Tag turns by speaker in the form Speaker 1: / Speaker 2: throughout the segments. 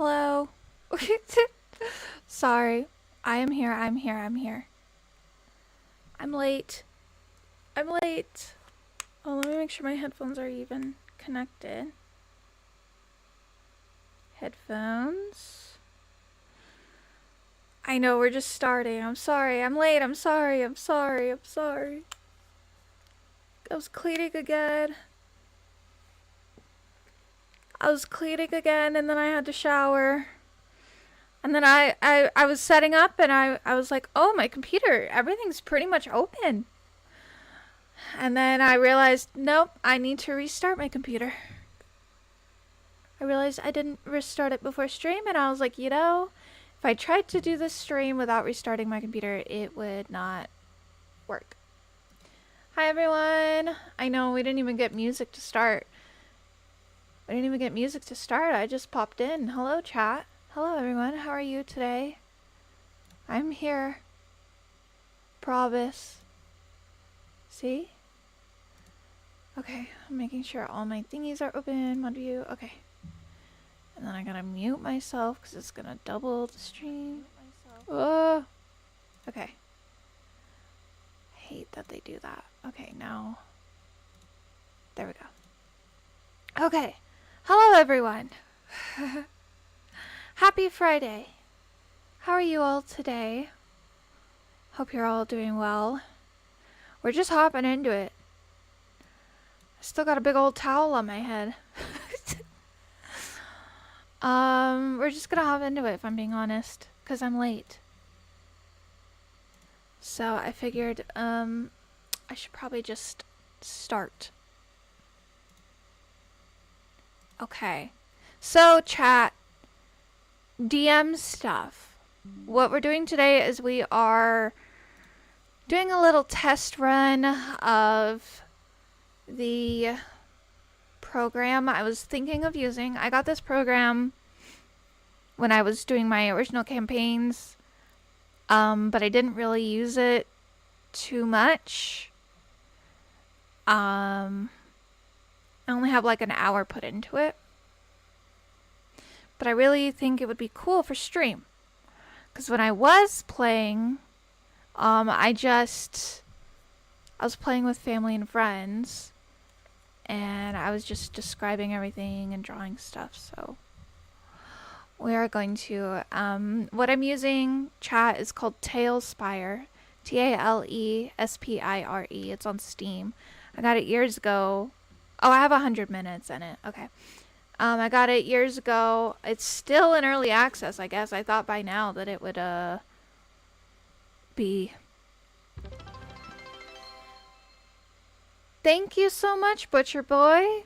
Speaker 1: Hello. Sorry. I am here. I'm here. I'm late. I'm late. Oh, let me make sure my headphones are even connected. Headphones. I know, we're just starting. I'm sorry. I'm late. I'm sorry. I'm sorry. I was cleaning again. And then I had to shower. And then I was setting up and I was like, oh, my computer, everything's pretty much open. And then I realized, nope, I need to restart my computer. I realized I didn't restart it before stream, and I was like, you know, if I tried to do this stream without restarting my computer, it would not work. Hi, everyone. I know we didn't even get music to start. I just popped in. Hello, chat. Hello, everyone. How are you today? I'm here. Promise. See? Okay, I'm making sure all my thingies are open. Mod view. Okay. And then I gotta mute myself because it's gonna double the stream. Oh. Okay. I hate that they do that. Okay, now. There we go. Okay. Hello, everyone. Happy Friday. How are you all today? Hope you're all doing well. We're just hopping into it. I still got a big old towel on my head. We're just gonna hop into it if I'm being honest, because I'm late. So I figured, I should probably just start. Okay. So chat, DM stuff. What we're doing today is we are doing a little test run of the program I was thinking of using. I got this program when I was doing my original campaigns, but I didn't really use it too much. I only have like an hour put into it. But I really think it would be cool for stream. Because when I was playing, I was playing with family and friends. And I was just describing everything and drawing stuff. So we are going to, what I'm using, chat, is called Talespire. Talespire. It's on Steam. I got it years ago. Oh, I have 100 minutes in it. Okay. I got it years ago. It's still in early access, I guess. I thought by now that it would, be... Thank you so much, Butcher Boy.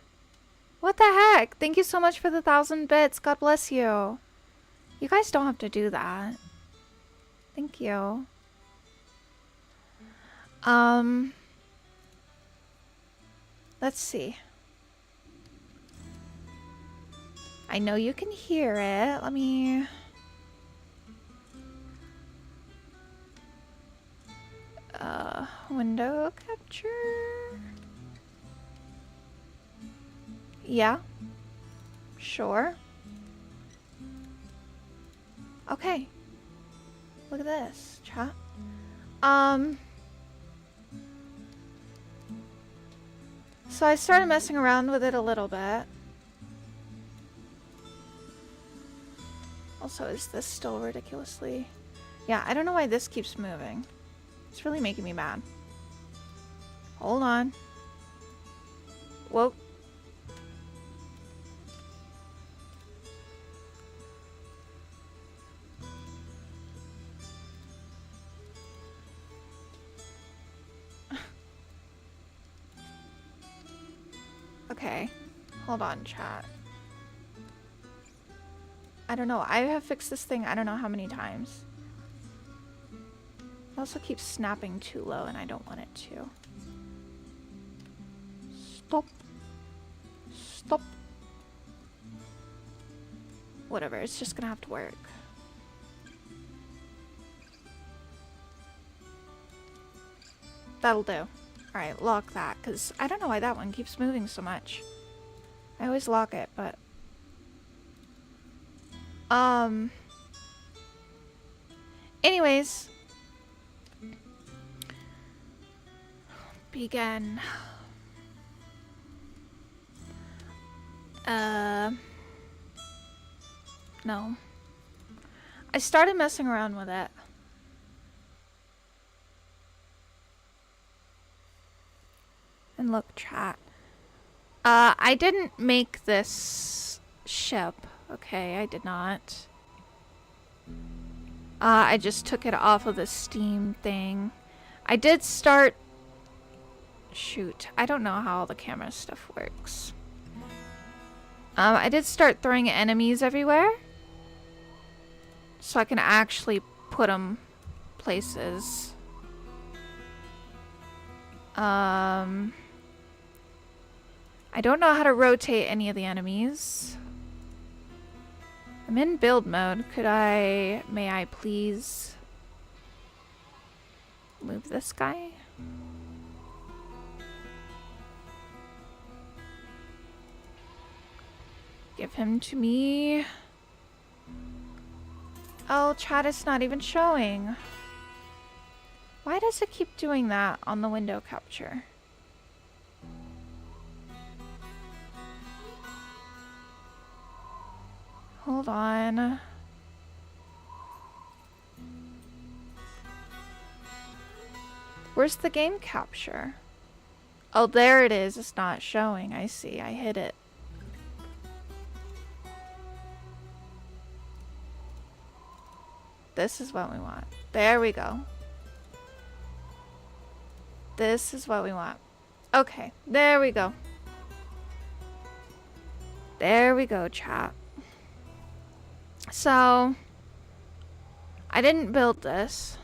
Speaker 1: What the heck? Thank you so much for the 1,000 bits. God bless you. You guys don't have to do that. Thank you. Let's see. I know you can hear it. Let me... window capture. Yeah. Sure. Okay. Look at this, chat. So I started messing around with it a little bit. Also, is this still ridiculously... Yeah, I don't know why this keeps moving. It's really making me mad. Hold on. Whoa. Okay. Hold on, chat. I don't know. I have fixed this thing I don't know how many times. It also keeps snapping too low and I don't want it to. Stop. Stop. Whatever. It's just gonna have to work. That'll do. Alright, lock that, because I don't know why that one keeps moving so much. I always lock it, but... Anyways. Begin. No. I started messing around with it. And look, chat. I didn't make this ship. Okay, I did not. I just took it off of the Steam thing. I did start... Shoot, I don't know how all the camera stuff works. I did start throwing enemies everywhere. So I can actually put them places. I don't know how to rotate any of the enemies. I'm in build mode. May I please move this guy? Give him to me. Oh, chat is not even showing. Why does it keep doing that on the window capture? Hold on. Where's the game capture? Oh, there it is. It's not showing. I see. I hit it. This is what we want. There we go. This is what we want. Okay, there we go. There we go, chat. So, I didn't build this.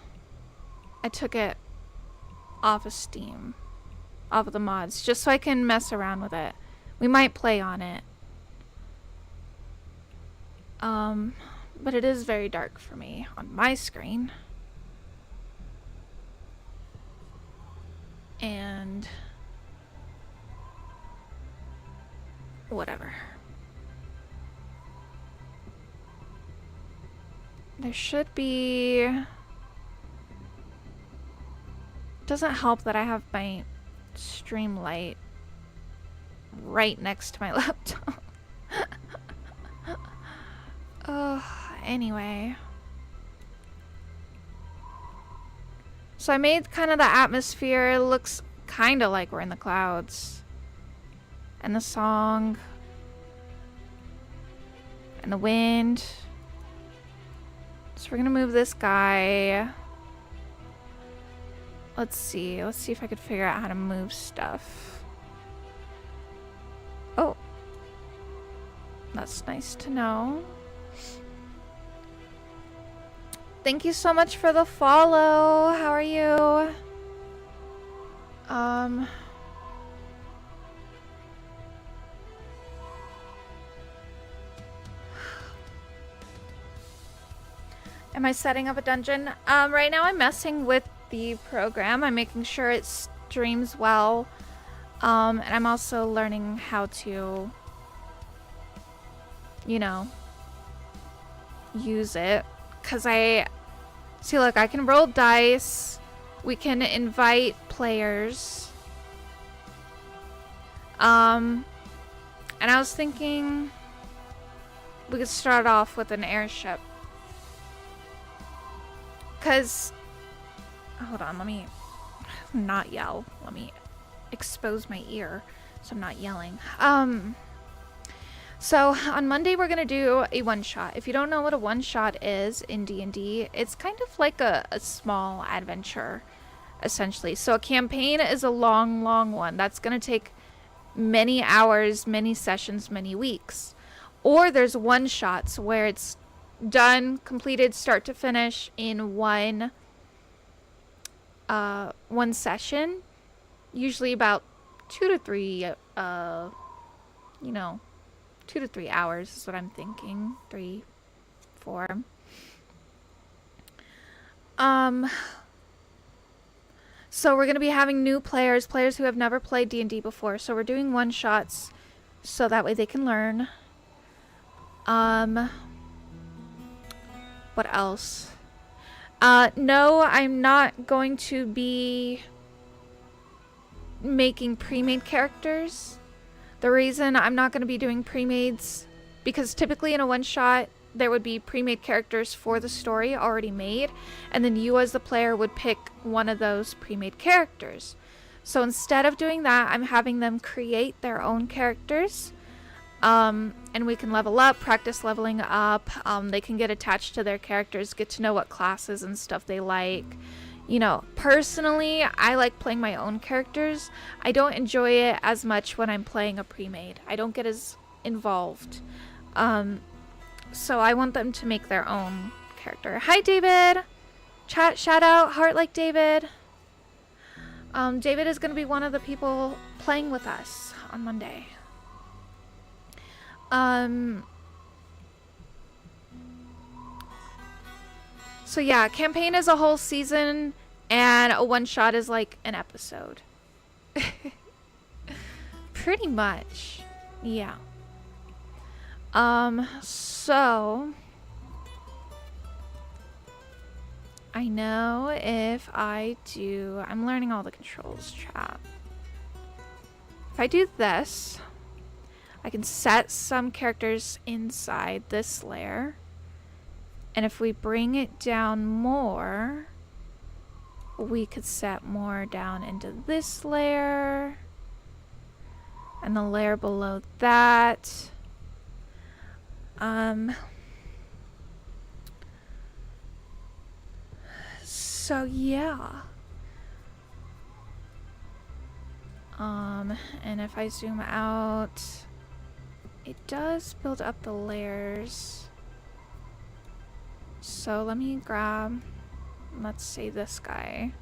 Speaker 1: I took it off of Steam. Off of the mods. Just so I can mess around with it. We might play on it. But it is very dark for me on my screen. And whatever. There should be... It doesn't help that I have my stream light right next to my laptop. Anyway. So I made kind of the atmosphere. It looks kind of like we're in the clouds. And the song. And the wind. So we're going to move this guy. Let's see. Let's see if I could figure out how to move stuff. Oh. That's nice to know. Thank you so much for the follow. How are you? Am I setting up a dungeon? Right now I'm messing with the program. I'm making sure it streams well. And I'm also learning how to, you know, use it. Because see, look, I can roll dice. We can invite players. And I was thinking we could start off with an airship. Because, hold on, let me not yell. Let me expose my ear so I'm not yelling. So on Monday we're gonna do a one-shot. If you don't know what a one-shot is in D&D, it's kind of like a small adventure, essentially. So a campaign is a long, long one. That's gonna take many hours, many sessions, many weeks. Or there's one-shots where it's done, completed, start to finish in one session. Usually about 2 to 3, 2 to 3 hours is what I'm thinking. 3, 4. So we're going to be having new players who have never played D&D before. So we're doing one-shots so that way they can learn. What else? No, I'm not going to be making pre-made characters. The reason I'm not going to be doing pre-mades, because typically in a one-shot, there would be pre-made characters for the story already made, and then you as the player would pick one of those pre-made characters. So instead of doing that, I'm having them create their own characters, and we can level up, practice leveling up. They can get attached to their characters, get to know what classes and stuff they like. You know, personally, I like playing my own characters. I don't enjoy it as much when I'm playing a pre-made. I don't get as involved. So I want them to make their own character. Hi, David! Chat, shout out, heart like David. David is going to be one of the people playing with us on Monday. So yeah, campaign is a whole season, and a one-shot is like an episode. Pretty much. Yeah. So I know if I do, I'm learning all the controls, chat. If I do this, I can set some characters inside this layer. And if we bring it down more, we could set more down into this layer. And the layer below that. So yeah. And if I zoom out, it does build up the layers. So let me grab, let's say this guy.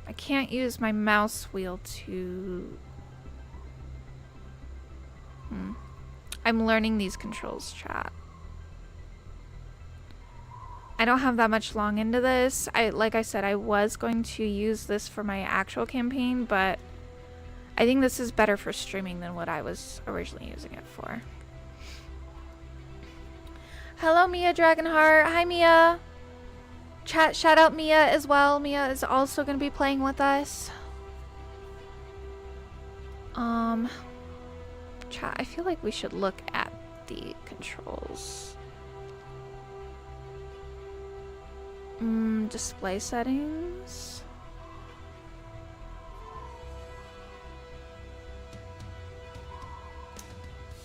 Speaker 1: I can't use my mouse wheel to... I'm learning these controls, chat. I don't have that much long into this. Like I said, I was going to use this for my actual campaign, but I think this is better for streaming than what I was originally using it for. Hello, Mia Dragonheart. Hi, Mia. Chat, shout out Mia as well. Mia is also going to be playing with us. Chat, I feel like we should look at the controls. Display settings.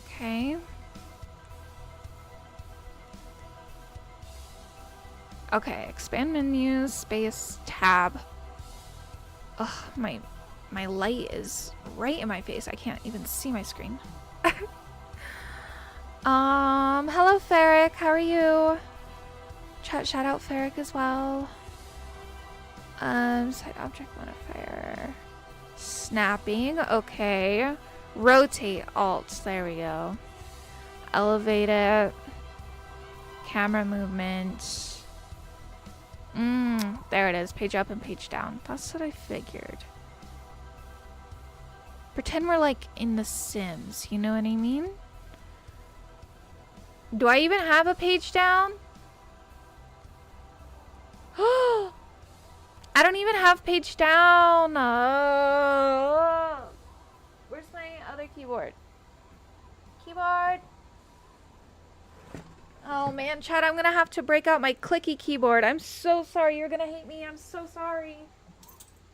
Speaker 1: Okay. Okay, expand menu, space, tab. Ugh, my light is right in my face. I can't even see my screen. Hello Ferric, how are you? Chat, shout out Ferric as well. Side object modifier. Snapping, okay. Rotate, alt, there we go. Elevate it. Camera movement. There it is. Page up and page down. That's what I figured. Pretend we're like in The Sims, you know what I mean? Do I even have a page down? I don't even have page down. Where's my other keyboard? Keyboard. Oh man, chat, I'm gonna have to break out my clicky keyboard. I'm so sorry. You're gonna hate me. I'm so sorry.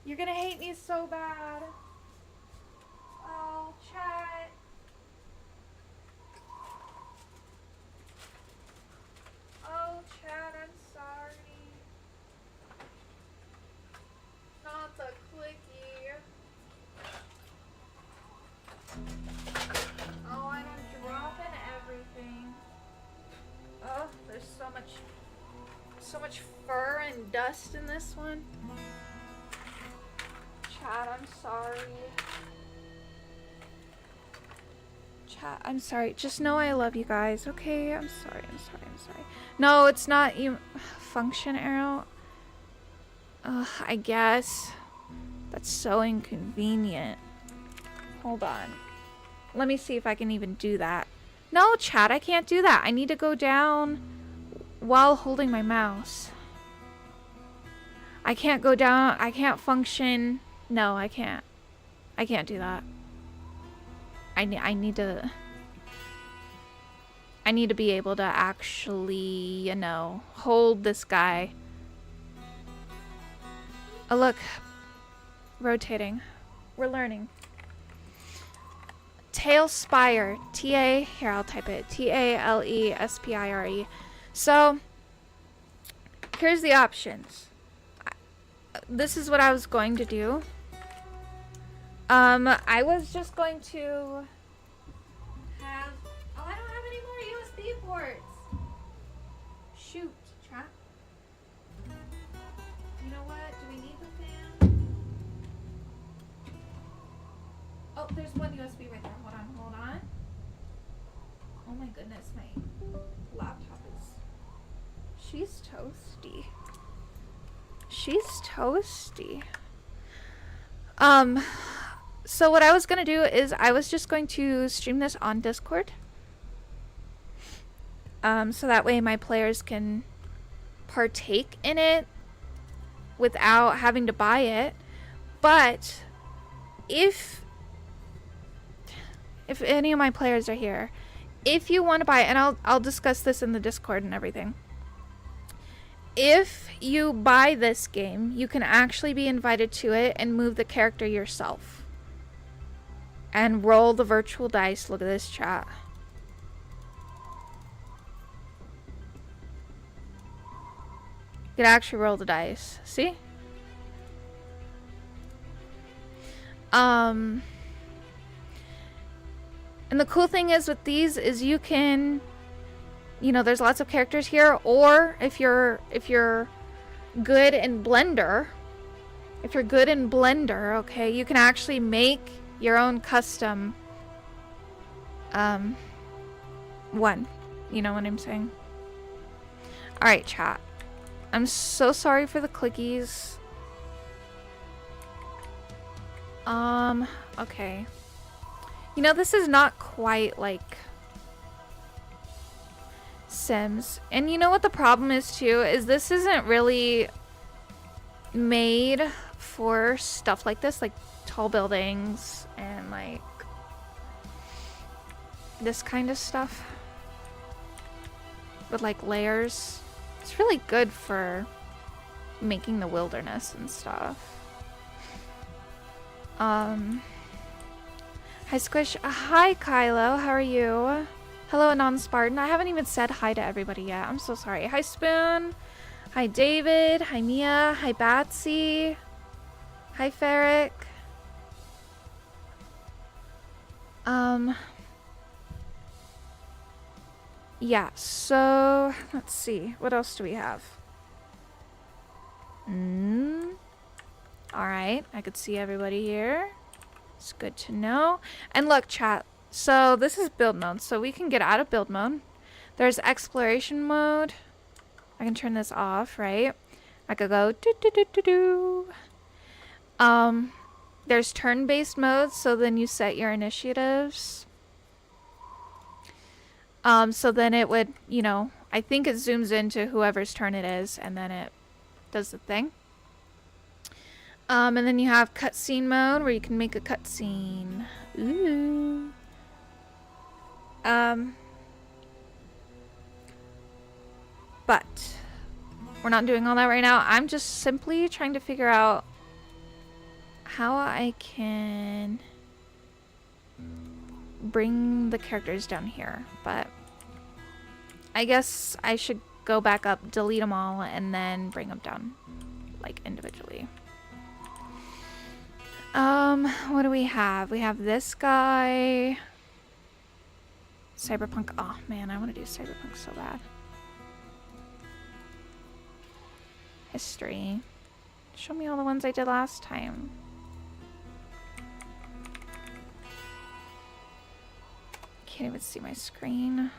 Speaker 1: You're gonna hate me so bad. Oh, chat. Oh, chat, I'm sorry. Not the clicky. Oh, and I'm dropping everything. Oh, there's so much fur and dust in this one. Chat, I'm sorry. Chat, I'm sorry. Just know I love you guys, okay? I'm sorry. No, it's not you. Function arrow. Ugh, I guess. That's so inconvenient. Hold on. Let me see if I can even do that. No, chat, I can't do that. I need to go down while holding my mouse. I can't go down. I can't function. No, I can't. I can't do that. I need to be able to actually, you know, hold this guy. Oh, look. Rotating. We're learning. Tailspire. T-A... Here, I'll type it. T-A-L-E-S-P-I-R-E. So, here's the options. This is what I was going to do. I was just going to have... Oh, I don't have any more USB ports. Shoot, trap. You know what? Do we need the fan? Oh, there's one USB right there. Hold on. Oh my goodness, my laptop is... She's toasty. She's toasty. So what I was gonna do is I was just going to stream this on Discord. So that way my players can partake in it without having to buy it. But if any of my players are here, if you want to buy it, and I'll discuss this in the Discord and everything. If you buy this game, you can actually be invited to it and move the character yourself. And roll the virtual dice. Look at this chat. You can actually roll the dice. See? And the cool thing is with these is you can... You know, there's lots of characters here, or if you're good in Blender, okay, you can actually make your own custom one. You know what I'm saying? All right, chat. I'm so sorry for the clickies. Okay. You know, this is not quite like Sims. And you know what the problem is too, is this isn't really made for stuff like this, like tall buildings and like this kind of stuff with like layers. It's really good for making the wilderness and stuff. Hi Squish. Hi Kylo, how are you? Hello, Anon Spartan. I haven't even said hi to everybody yet. I'm so sorry. Hi, Spoon. Hi, David. Hi, Mia. Hi, Batsy. Hi, Ferric. Yeah, so let's see. What else do we have? Alright, I could see everybody here. It's good to know. And look, chat. So this is build mode, so we can get out of build mode. There's exploration mode. I can turn this off, right? I could go do. There's turn-based mode, so then you set your initiatives. So then it would, you know, I think it zooms into whoever's turn it is, and then it does the thing. And then you have cutscene mode, where you can make a cutscene. Ooh. But we're not doing all that right now. I'm just simply trying to figure out how I can bring the characters down here. But I guess I should go back up, delete them all, and then bring them down like individually. What do we have? We have this guy. Cyberpunk. Oh man, I want to do Cyberpunk so bad. History. Show me all the ones I did last time. Can't even see my screen.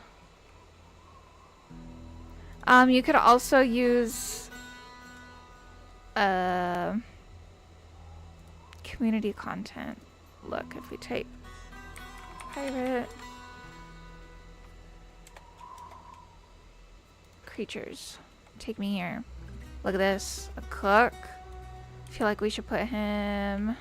Speaker 1: You could also use community content. Look, if we type pirate creatures. Take me here. Look at this. A cook. I feel like we should put him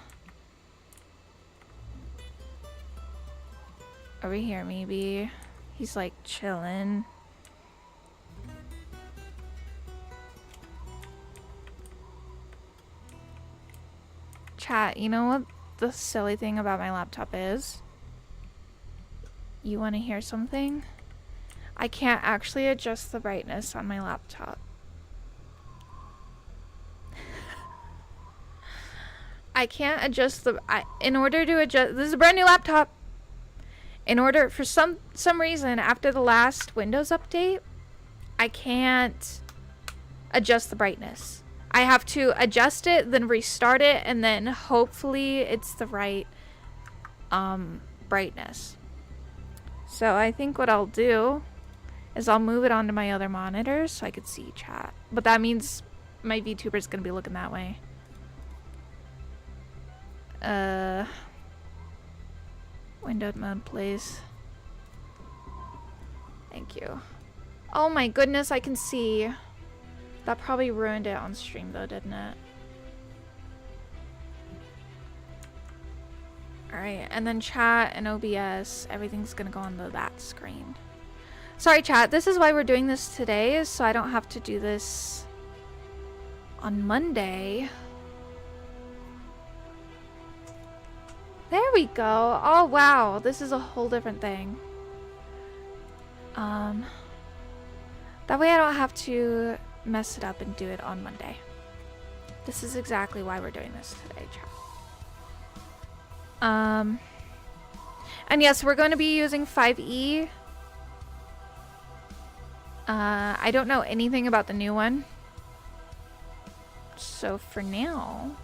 Speaker 1: over here maybe. He's like chilling. Chat, you know what the silly thing about my laptop is? You want to hear something? I can't actually adjust the brightness on my laptop. I can't adjust the... in order to adjust... This is a brand new laptop. In order... For some reason, after the last Windows update, I can't adjust the brightness. I have to adjust it, then restart it, and then hopefully it's the right brightness. So I think what I'll do is I'll move it onto my other monitor so I could see chat. But that means my VTuber is going to be looking that way. Windowed mode, please. Thank you. Oh my goodness, I can see. That probably ruined it on stream though, didn't it? Alright, and then chat and OBS, everything's gonna go on that screen. Sorry chat, this is why we're doing this today, is so I don't have to do this on Monday. There we go. Oh wow, this is a whole different thing. That way I don't have to mess it up and do it on Monday. This is exactly why we're doing this today, chat. And yes, we're going to be using 5e. I don't know anything about the new one. So for now,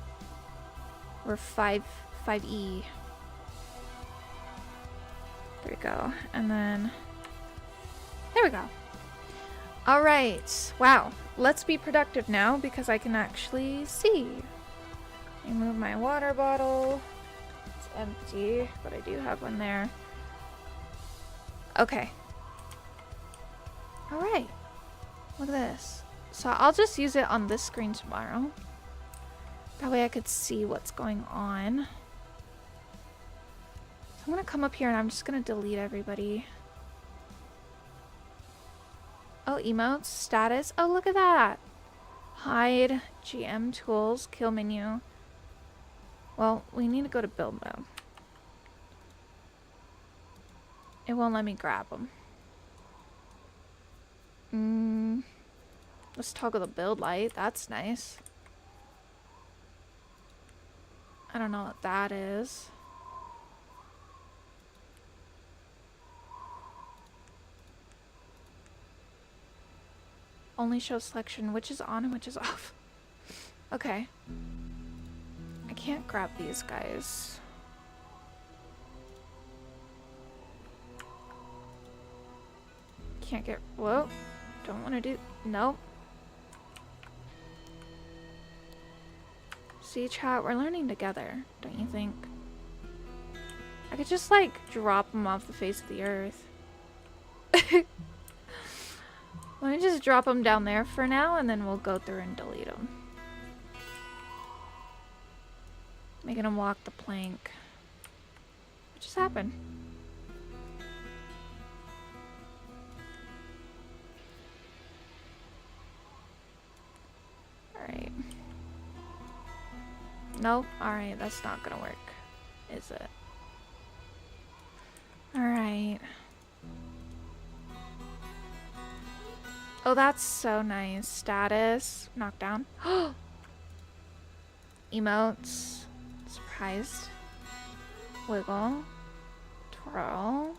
Speaker 1: we're 5e. There we go. And then, there we go. All right. Wow. Let's be productive now because I can actually see. I move my water bottle. It's empty, but I do have one there. Okay. All right. Look at this. So I'll just use it on this screen tomorrow. That way I could see what's going on. So I'm going to come up here and I'm just going to delete everybody. Oh, emotes, status. Oh, look at that. Hide, GM tools, kill menu. Well, we need to go to build mode. It won't let me grab them. Let's toggle the build light. That's nice. I don't know what that is. Only show selection, which is on and which is off. Okay. I can't grab these guys. Can't get... Whoa. Don't want to do... Nope. See, chat, we're learning together, don't you think? I could just, like, drop them off the face of the earth. Let me just drop them down there for now, and then we'll go through and delete them. Making them walk the plank. What just happened? Alright. Nope. Alright, that's not gonna work. Is it? Alright. Oh, that's so nice. Status. Knockdown. Emotes. Surprised. Wiggle. Twirl.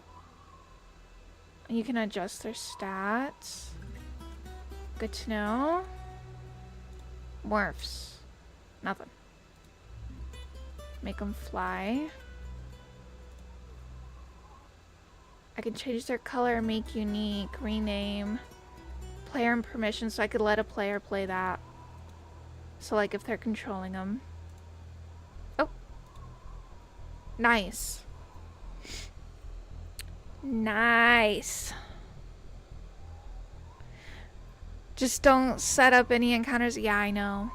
Speaker 1: You can adjust their stats. Good to know. Morphs. Nothing. Make them fly. I can change their color, make unique, rename. Player and permission, so I could let a player play that. So like if they're controlling them. Oh. Nice. Nice. Just don't set up any encounters. Yeah, I know.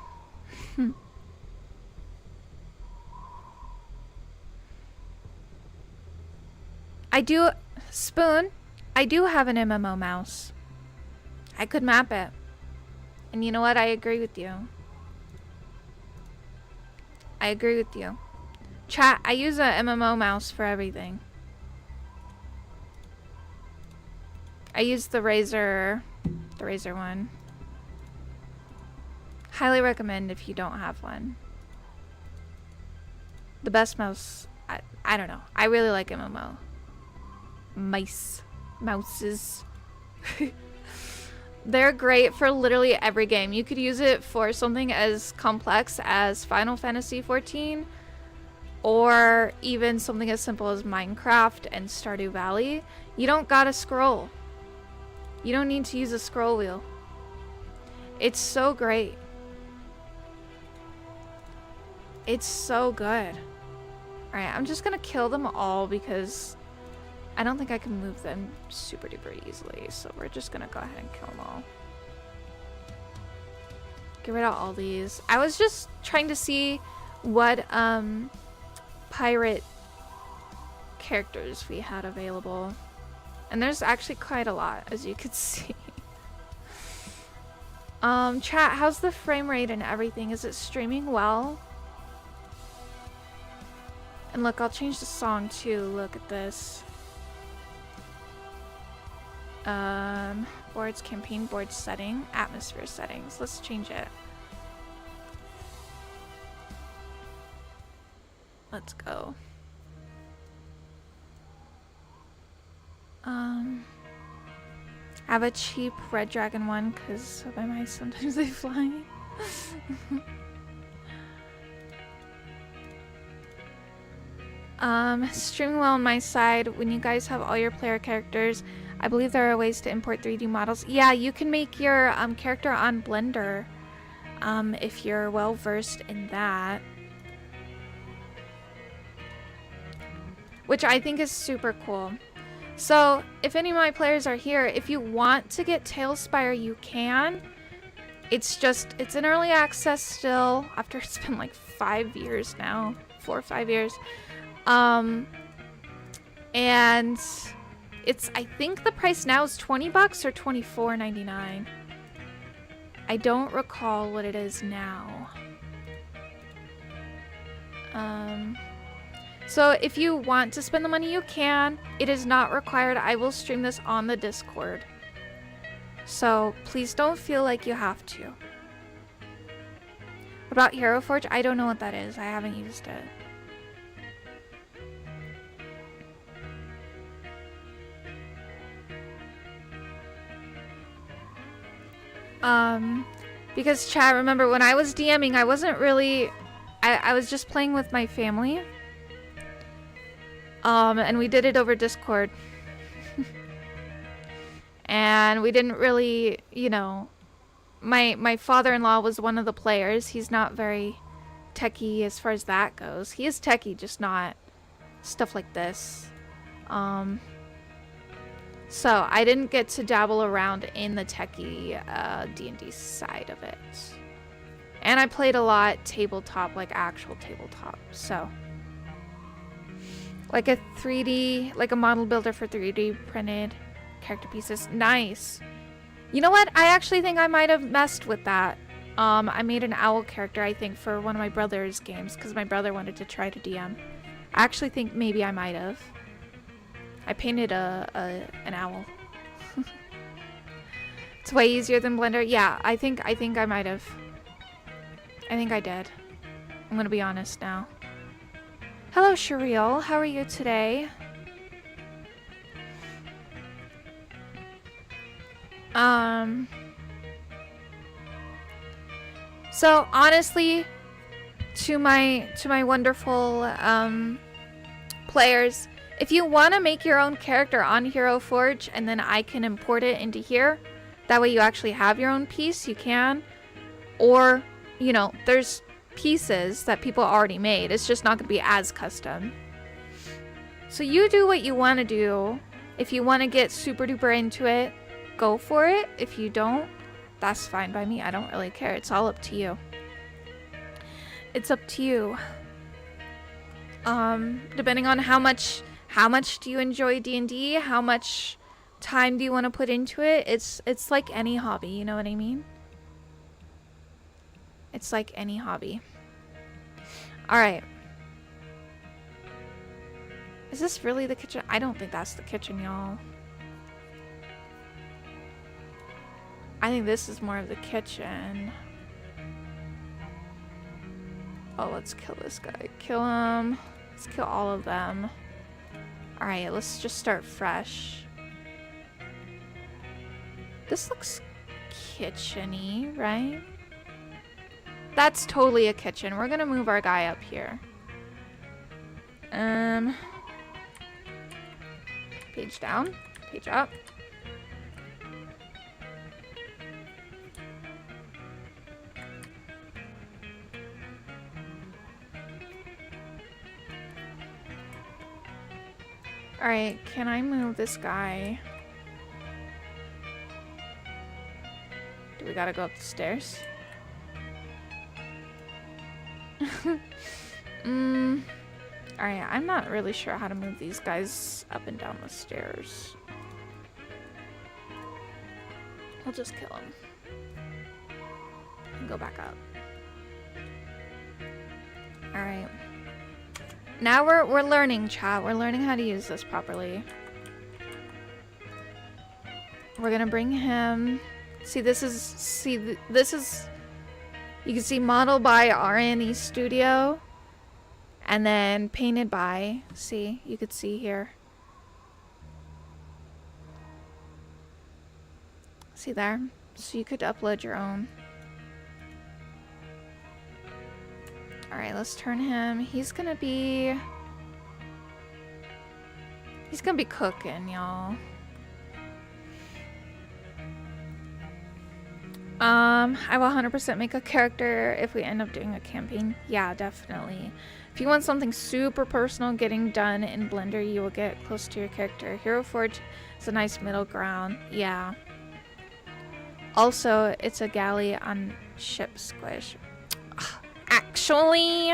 Speaker 1: I do, Spoon, I do have an MMO mouse. I could map it. And you know what? I agree with you. I agree with you. Chat, I use a MMO mouse for everything. I use the Razer one. Highly recommend if you don't have one. The best mouse, I don't know. I really like MMO. Mouses. They're great for literally every game. You could use it for something as complex as Final Fantasy XIV, or even something as simple as Minecraft and Stardew Valley. You don't gotta scroll. You don't need to use a scroll wheel. It's so great. It's so good. Alright, I'm just gonna kill them all because I don't think I can move them super duper easily, so we're just gonna go ahead and kill them all. Get rid of all these. I was just trying to see what pirate characters we had available. And there's actually quite a lot, as you could see. Chat, how's the frame rate and everything? Is it streaming well? And look, I'll change the song too. Look at this. Boards, campaign board setting, atmosphere settings. Let's change it. Let's go. I have a cheap red dragon one because of my mice, sometimes they fly. Streaming well on my side. When you guys have all your player characters, I believe there are ways to import 3D models. Yeah, you can make your character on Blender if you're well versed in that. Which I think is super cool. So, if any of my players are here, if you want to get Tailspire, you can. It's in early access still, after it's been like 5 years now. 4 or 5 years. And it's, I think the price now is $20 or $24.99. I don't recall what it is now. So if you want to spend the money, you can. It is not required. I will stream this on the Discord. So please don't feel like you have to. What about Hero Forge? I don't know what that is. I haven't used it. Because chat, remember when I was DMing, I wasn't really, I was just playing with my family. And we did it over Discord. And we didn't really, you know, my father-in-law was one of the players. He's not very techie as far as that goes. He is techie, just not stuff like this. So I didn't get to dabble around in the techie D&D side of it. And I played a lot tabletop, like actual tabletop. So like a 3D, like a model builder for 3D printed character pieces. Nice. You know what? I actually think I might have messed with that. I made an owl character, I think, for one of my brother's games because my brother wanted to try to DM. I actually think maybe I might have. I painted an owl. It's way easier than Blender. Yeah, I think I might have. I think I did. I'm gonna be honest now. Hello, Shariel. How are you today? So honestly, to my wonderful players, if you want to make your own character on Hero Forge and then I can import it into here, that way you actually have your own piece, you can. Or, you know, there's pieces that people already made. It's just not going to be as custom. So you do what you want to do. If you want to get super duper into it, go for it. If you don't, That's fine by me. I don't really care. It's all up to you. It's up to you. Depending on how much do you enjoy D&D, how much time do you want to put into it, it's like any hobby, you know what I mean? It's like any hobby. Alright. Is this really the kitchen? I don't think that's the kitchen, y'all. I think this is more of the kitchen. Oh, let's kill this guy. Kill him. Let's kill all of them. Alright, let's just start fresh. This looks kitchen-y, right? That's totally a kitchen. We're gonna move our guy up here. Page down. Page up. Alright, can I move this guy? Do we gotta go up the stairs? Alright, I'm not really sure how to move these guys up and down the stairs. We'll just kill him. And go back up. Alright. Now we're learning, chat. We're learning how to use this properly. We're gonna bring him. This is you can see modeled by RNE Studio, and then painted by. See, you could see here. See there? So you could upload your own. Alright, let's turn him. He's gonna be cooking, y'all. I will 100% make a character if we end up doing a campaign. Yeah, definitely. If you want something super personal getting done in Blender, you will get close to your character. Hero Forge is a nice middle ground. Yeah. Also, it's a galley on ship squish. Actually,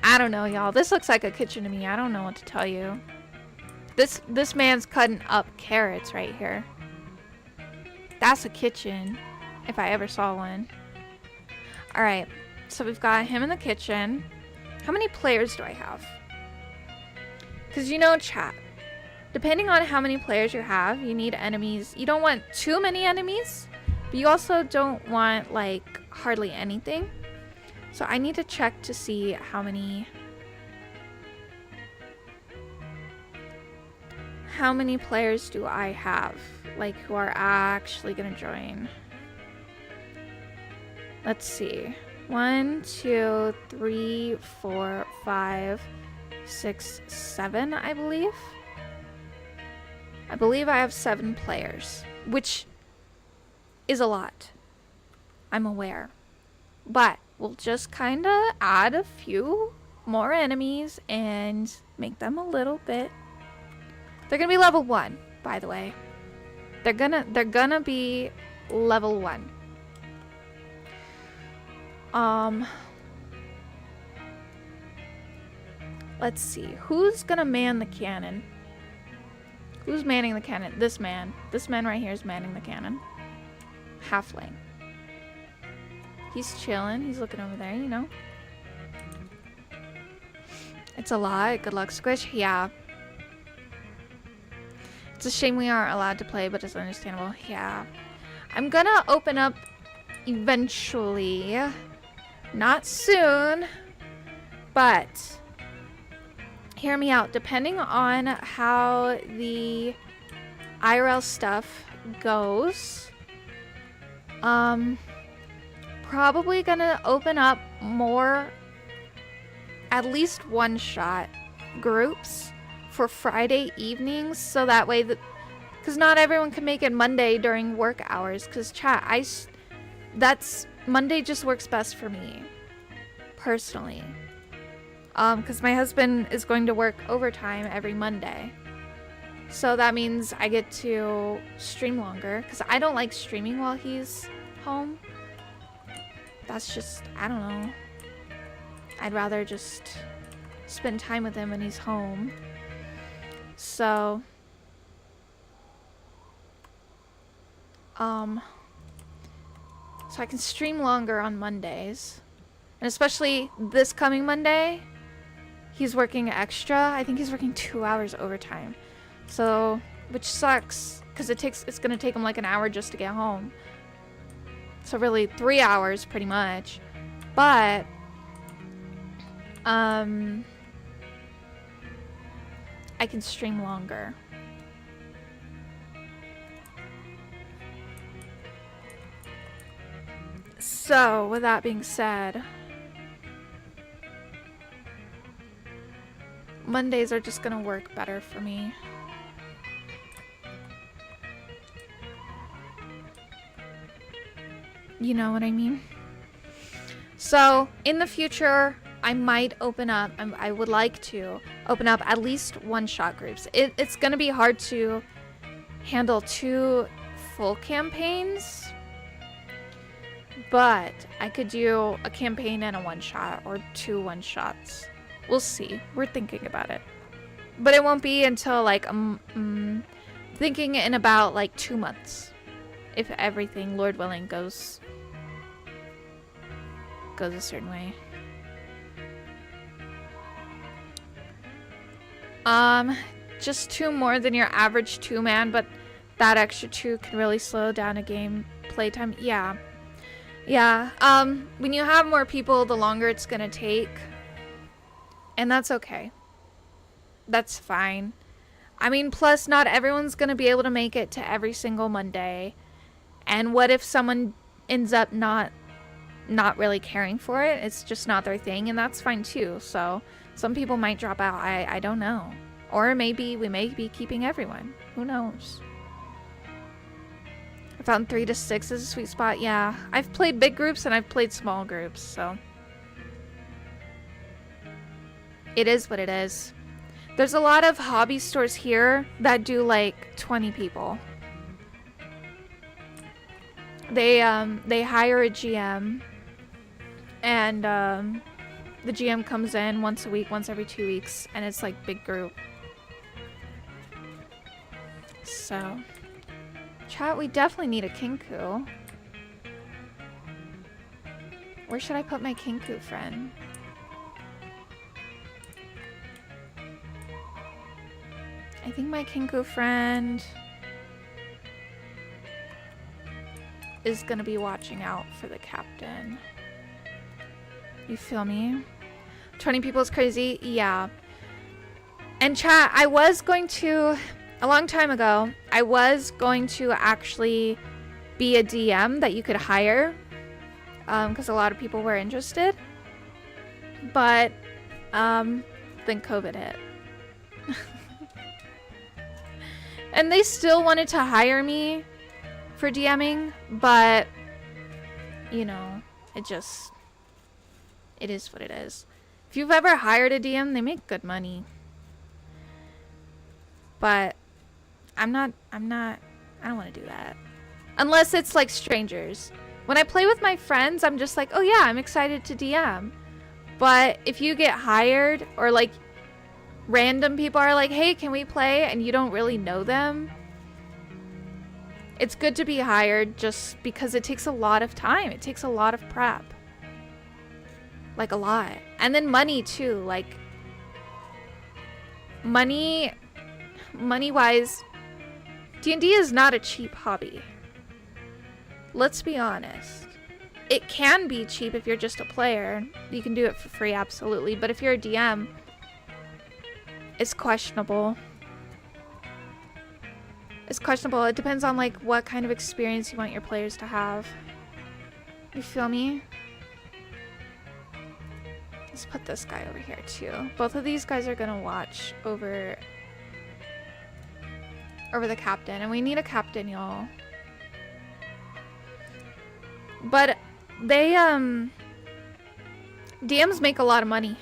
Speaker 1: I don't know, y'all. This looks like a kitchen to me. I don't know what to tell you. This man's cutting up carrots right here. That's a kitchen, if I ever saw one. Alright, so we've got him in the kitchen. How many players do I have? Because you know, chat, depending on how many players you have, you need enemies. You don't want too many enemies, but you also don't want, like, hardly anything. So I need to check to see how many players do I have, like, who are actually gonna join. Let's see. 1, 2, 3, 4, 5, 6, 7, I believe. I believe I have 7 players, which is a lot. I'm aware. But we'll just kind of add a few more enemies and make them a little bit. They're gonna be level 1, by the way. They're gonna be level 1. Let's see. Who's gonna man the cannon? Who's manning the cannon? This man. This man right here is manning the cannon. Halfling. He's chilling. He's looking over there, you know. It's a lot. Good luck, Squish. Yeah. It's a shame we aren't allowed to play, but it's understandable. Yeah. I'm gonna open up eventually. Not soon. But hear me out. Depending on how the IRL stuff goes, probably gonna open up more, at least one-shot groups for Friday evenings, so that way because not everyone can make it Monday during work hours, because chat, Monday just works best for me personally, because my husband is going to work overtime every Monday, So that means I get to stream longer. Because I don't like streaming while he's home. That's just, I don't know. I'd rather just spend time with him when he's home. So I can stream longer on Mondays. And especially this coming Monday, he's working extra. I think he's working 2 hours overtime. So, which sucks because it's going to take him like an hour just to get home. So really 3 hours pretty much. But I can stream longer. So, with that being said, Mondays are just gonna work better for me. You know what I mean? So, in the future, I might open up, I would like to open up at least one-shot groups. It's gonna be hard to handle 2 full campaigns. But I could do a campaign and a one-shot, or 2 one-shots. We'll see. We're thinking about it. But it won't be until like, thinking in about like 2 months. If everything, Lord willing, goes a certain way. Just 2 more than your average 2-man, but that extra 2 can really slow down a game playtime. Yeah. Yeah, when you have more people, the longer it's gonna take. And that's okay. That's fine. I mean, plus not everyone's gonna be able to make it to every single Monday. And what if someone ends up not really caring for it? It's just not their thing, and that's fine too. So, some people might drop out. I don't know. Or maybe we may be keeping everyone. Who knows? I found 3 to 6 is a sweet spot. Yeah, I've played big groups and I've played small groups, so it is what it is. There's a lot of hobby stores here that do like 20 people. They hire a GM, and the GM comes in once a week, once every 2 weeks, and it's like big group. So chat, we definitely need a Kinku. Where should I put my Kinku friend? I think my Kinku friend is gonna be watching out for the captain. You feel me? 20 people is crazy? Yeah. And chat, I was going to... A long time ago, I was going to actually be a DM that you could hire, because a lot of people were interested, but then COVID hit. And they still wanted to hire me for DMing, but, you know, it is what it is. If you've ever hired a DM, they make good money. But I don't want to do that. Unless it's like strangers. When I play with my friends, I'm just like, oh yeah, I'm excited to DM. But if you get hired, or like random people are like, hey, can we play? And you don't really know them. It's good to be hired just because it takes a lot of time. It takes a lot of prep. Like a lot. And then money too. Like money-wise, D&D is not a cheap hobby. Let's be honest. It can be cheap if you're just a player. You can do it for free, absolutely. But if you're a DM, it's questionable. It's questionable. It depends on like what kind of experience you want your players to have. You feel me? Let's put this guy over here too. Both of these guys are gonna watch over the captain, and we need a captain, y'all. But they DMs make a lot of money.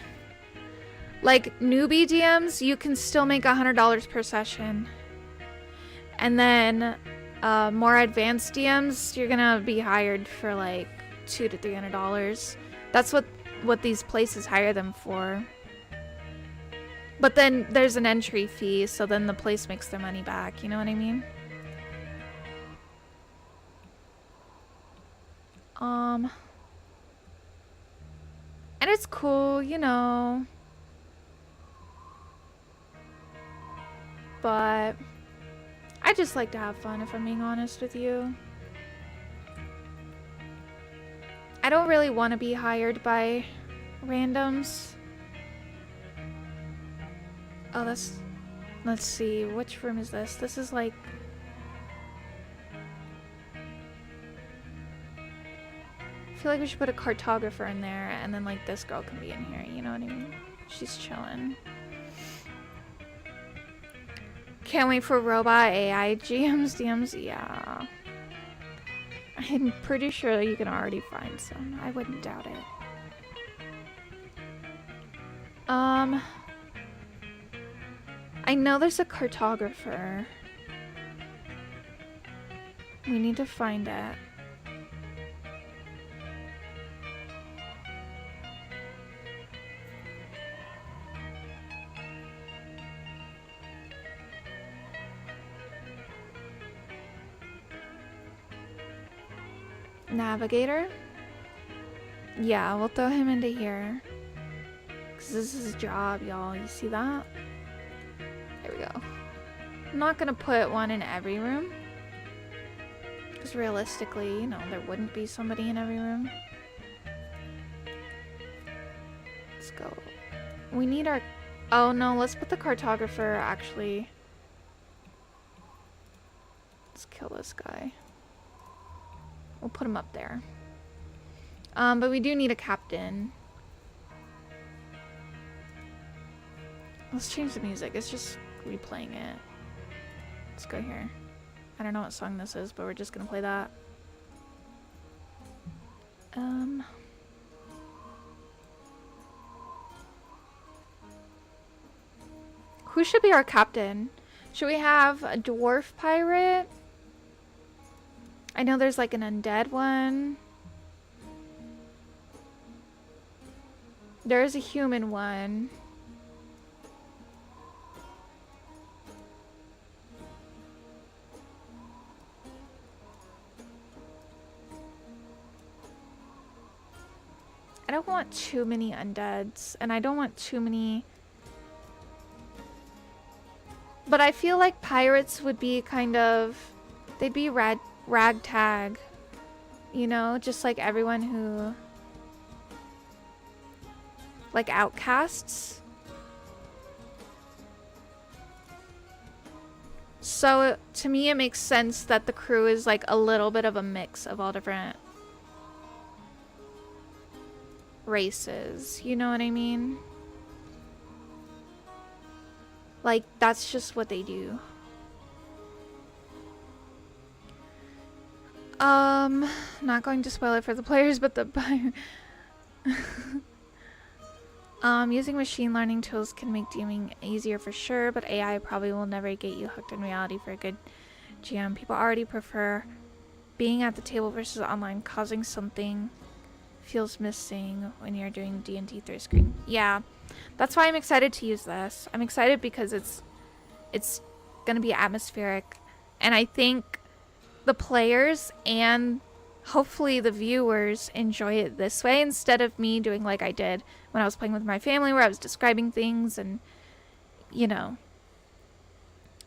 Speaker 1: Like newbie DMs, you can still make $100 per session. And then more advanced DMs, you're gonna be hired for like $200 to $300. That's what these places hire them for. But then there's an entry fee, so then the place makes their money back. You know what I mean? And it's cool, you know. But I just like to have fun, if I'm being honest with you. I don't really want to be hired by randoms. Oh, let's see, which room is this? This is like... I feel like we should put a cartographer in there, and then like this girl can be in here, you know what I mean? She's chilling. Can't wait for robot AI GMs, DMs, yeah. I'm pretty sure you can already find some. I wouldn't doubt it. I know there's a cartographer. We need to find it. Navigator? Yeah, we'll throw him into here. Because this is his job, y'all. You see that? There we go. I'm not going to put one in every room. Because realistically, you know, there wouldn't be somebody in every room. Let's go. We need our... Oh, no, let's put the cartographer, actually. Let's kill this guy. We'll put him up there. But we do need a captain. Let's change the music. It's just replaying it. Let's go here. I don't know what song this is, but we're just gonna play that. Who should be our captain? Should we have a dwarf pirate? I know there's like an undead one. There is a human one. I don't want too many undeads, and I don't want too many... But I feel like pirates would be kind of... They'd be ragtag, you know, just like everyone who, like outcasts. So to me it makes sense that the crew is like a little bit of a mix of all different races, you know what I mean? Like that's just what they do. Not going to spoil it for the players, but the using machine learning tools can make DMing easier for sure, but AI probably will never get you hooked in reality for a good GM. People already prefer being at the table versus online. Causing something feels missing when you're doing D&D through a screen. Yeah, that's why I'm excited to use this. I'm excited because it's gonna be atmospheric, and I think the players and hopefully the viewers enjoy it this way instead of me doing like I did when I was playing with my family, where I was describing things and, you know,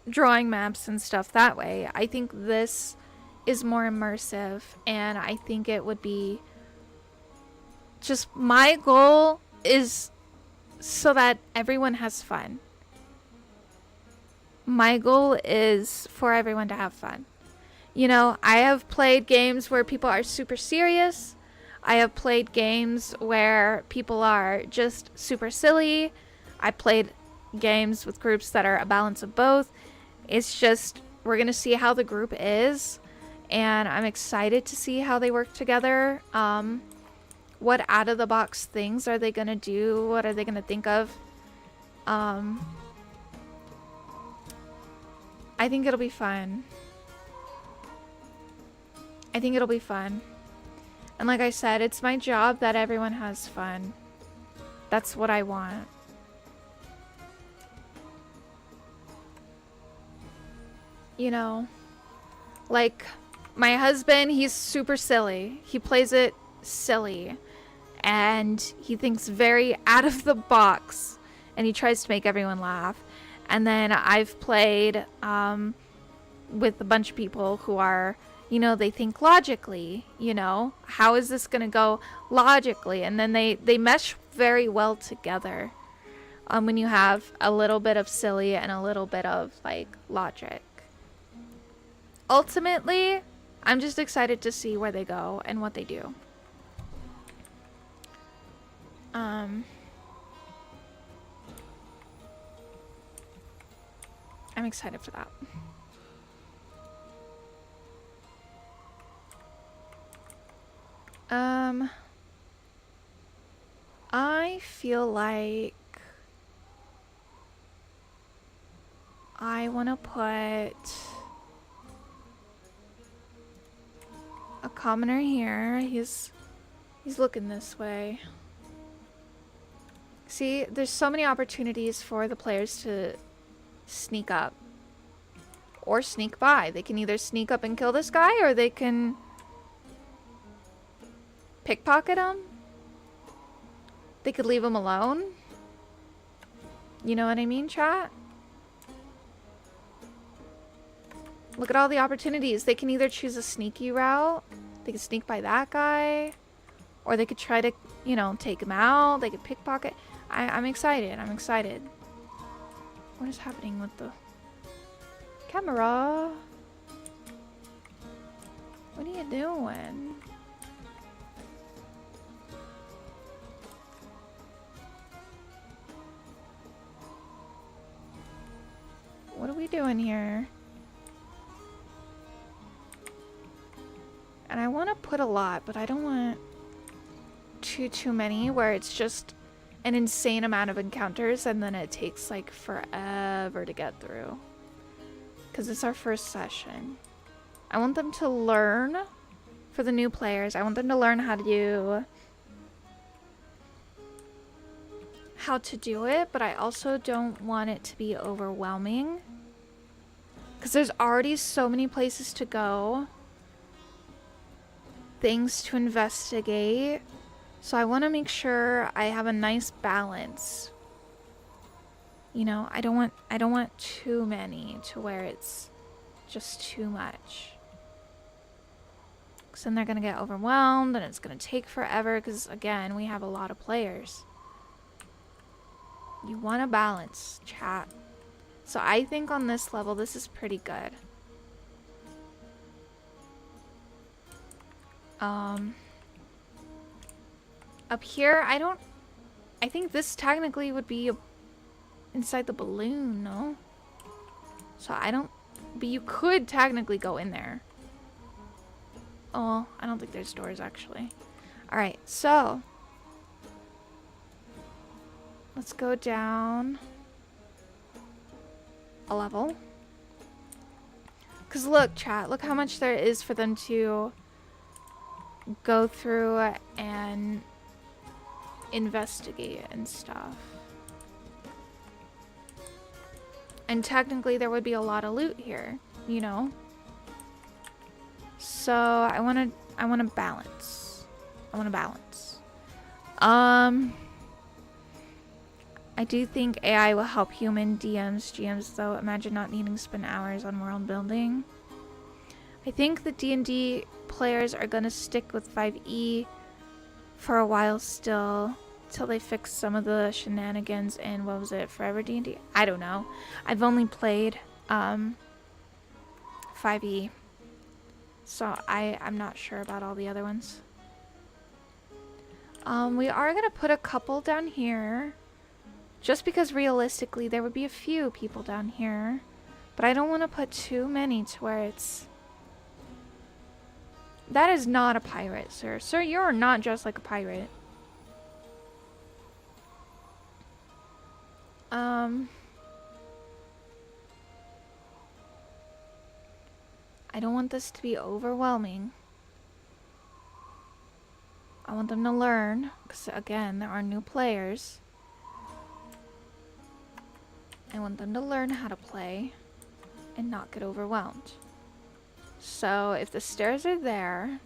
Speaker 1: drawing maps and stuff that way. I think this is more immersive, and I think it would be just, my goal is so that everyone has fun. My goal is for everyone to have fun. You know, I have played games where people are super serious. I have played games where people are just super silly. I played games with groups that are a balance of both. It's just, we're going to see how the group is, and I'm excited to see how they work together. What out-of-the-box things are they going to do? What are they going to think of? I think it'll be fun. I think it'll be fun. And like I said, it's my job that everyone has fun. That's what I want. You know, like my husband, he's super silly. He plays it silly. And he thinks very out of the box. And he tries to make everyone laugh. And then I've played with a bunch of people who are, you know, they think logically, you know, how is this going to go logically? And then they mesh very well together when you have a little bit of silly and a little bit of, like, logic. Ultimately, I'm just excited to see where they go and what they do. I'm excited for that. I feel like I want to put a commoner here. He's looking this way. See, there's so many opportunities for the players to sneak up or sneak by. They can either sneak up and kill this guy, or they can pickpocket him. They could leave him alone. You know what I mean, chat? Look at all the opportunities. They can either choose a sneaky route. They could sneak by that guy. Or they could try to, you know, take him out. They could pickpocket. I'm excited. I'm excited. What is happening with the camera? What are you doing? What are we doing here? And I want to put a lot, but I don't want too many where it's just an insane amount of encounters and then it takes like forever to get through. Because it's our first session. I want them to learn, for the new players, I want them to learn how to do it, but I also don't want it to be overwhelming. Because there's already so many places to go. Things to investigate. So I want to make sure I have a nice balance. You know, I don't want too many to where it's just too much. Because then they're going to get overwhelmed and it's going to take forever because, again, we have a lot of players. You want a balance, chat. So I think on this level, this is pretty good. Up here, I think this technically would be inside the balloon, no? So but you could technically go in there. Oh, I don't think there's doors actually. Alright, so let's go down a level. Because look, chat, look how much there is for them to go through and investigate and stuff. And technically there would be a lot of loot here, you know? So I want to balance. I want to balance. I do think AI will help human GMs though. Imagine not needing to spend hours on world building. I think the D&D players are going to stick with 5e for a while still, till they fix some of the shenanigans in, what was it, Forever D&D? I don't know. I've only played 5e, so I'm not sure about all the other ones. We are going to put a couple down here, just because realistically there would be a few people down here, but I don't want to put too many to where it's... That is not a pirate, sir. Sir, you are not dressed like a pirate. I don't want this to be overwhelming. I want them to learn, because again, there are new players. I want them to learn how to play and not get overwhelmed. So if the stairs are there,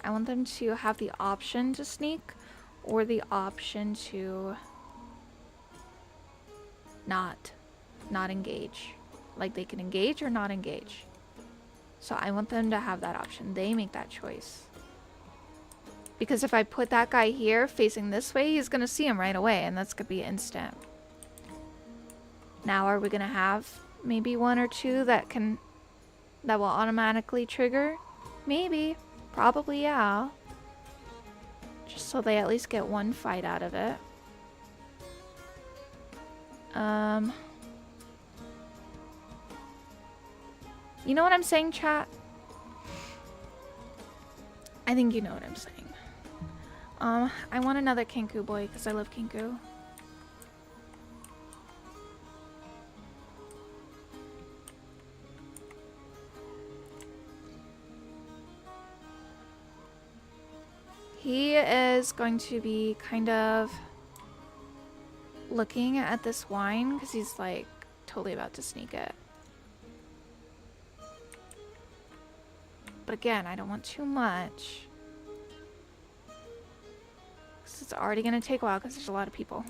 Speaker 1: I want them to have the option to sneak or the option to not engage. Like they can engage or not engage. So I want them to have that option. They make that choice. Because if I put that guy here facing this way, he's going to see him right away, and that's going to be instant. Now are we going to have maybe one or two that will automatically trigger? Maybe. Probably, yeah. Just so they at least get one fight out of it. You know what I'm saying, chat? I think you know what I'm saying. I want another Kenku boy because I love Kenku. He is going to be kind of looking at this wine because he's like totally about to sneak it. But again, I don't want too much. It's already gonna take a while because there's a lot of people.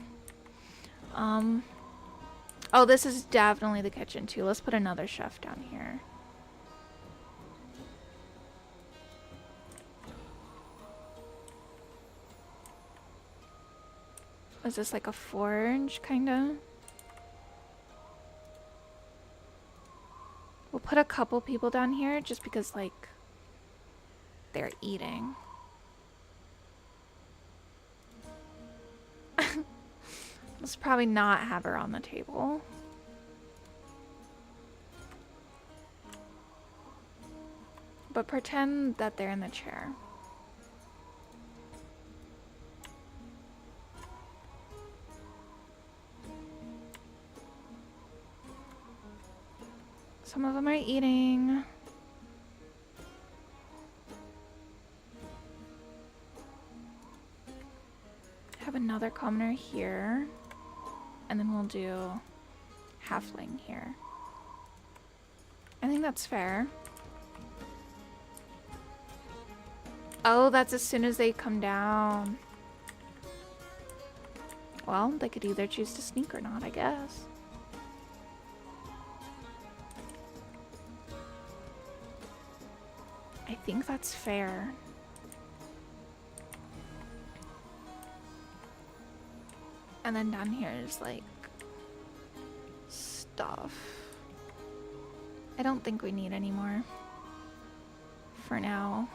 Speaker 1: Oh, this is definitely the kitchen too. Let's put another chef down here. Is this like a forge, kinda? We'll put a couple people down here just because, like, they're eating. Let's probably not have her on the table. But pretend that they're in the chair. Some of them are eating. Have another commoner here. And then we'll do halfling here. I think that's fair. Oh, that's as soon as they come down. Well, they could either choose to sneak or not, I guess. I think that's fair. And then down here is like stuff. I don't think we need any more for now.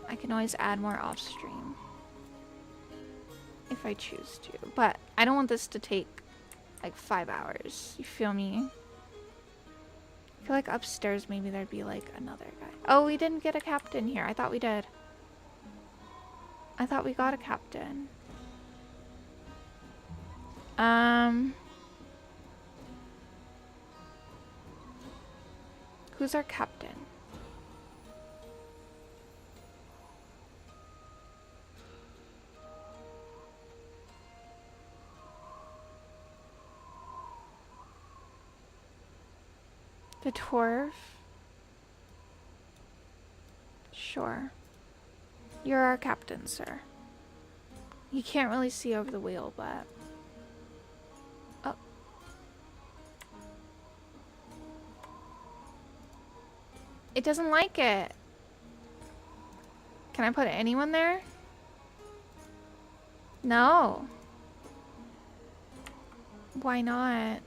Speaker 1: I can always add more off stream if I choose to, but I don't want this to take like 5 hours. You feel me? I feel like upstairs maybe there'd be like another guy. Oh, we didn't get a captain here. I thought we did. I thought we got a captain. Who's our captain? The dwarf? Sure. You're our captain, sir. You can't really see over the wheel, but... Oh. It doesn't like it. Can I put anyone there? No. Why not?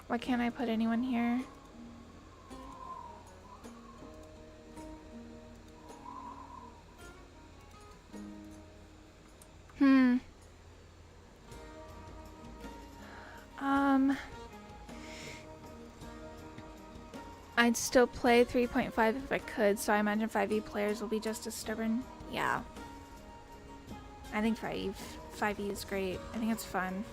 Speaker 1: Why can't I put anyone here? I'd still play 3.5 if I could, so I imagine 5e players will be just as stubborn. Yeah. I think 5e is great. I think it's fun.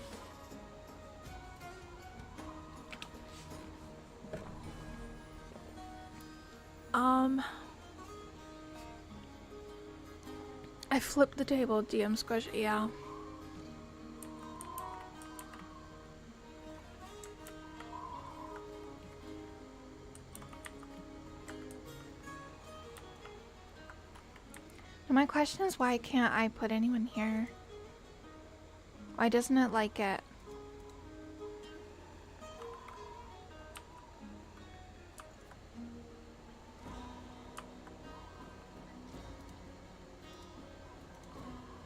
Speaker 1: I flipped the table, DM squish, yeah. My question is, why can't I put anyone here? Why doesn't it like it?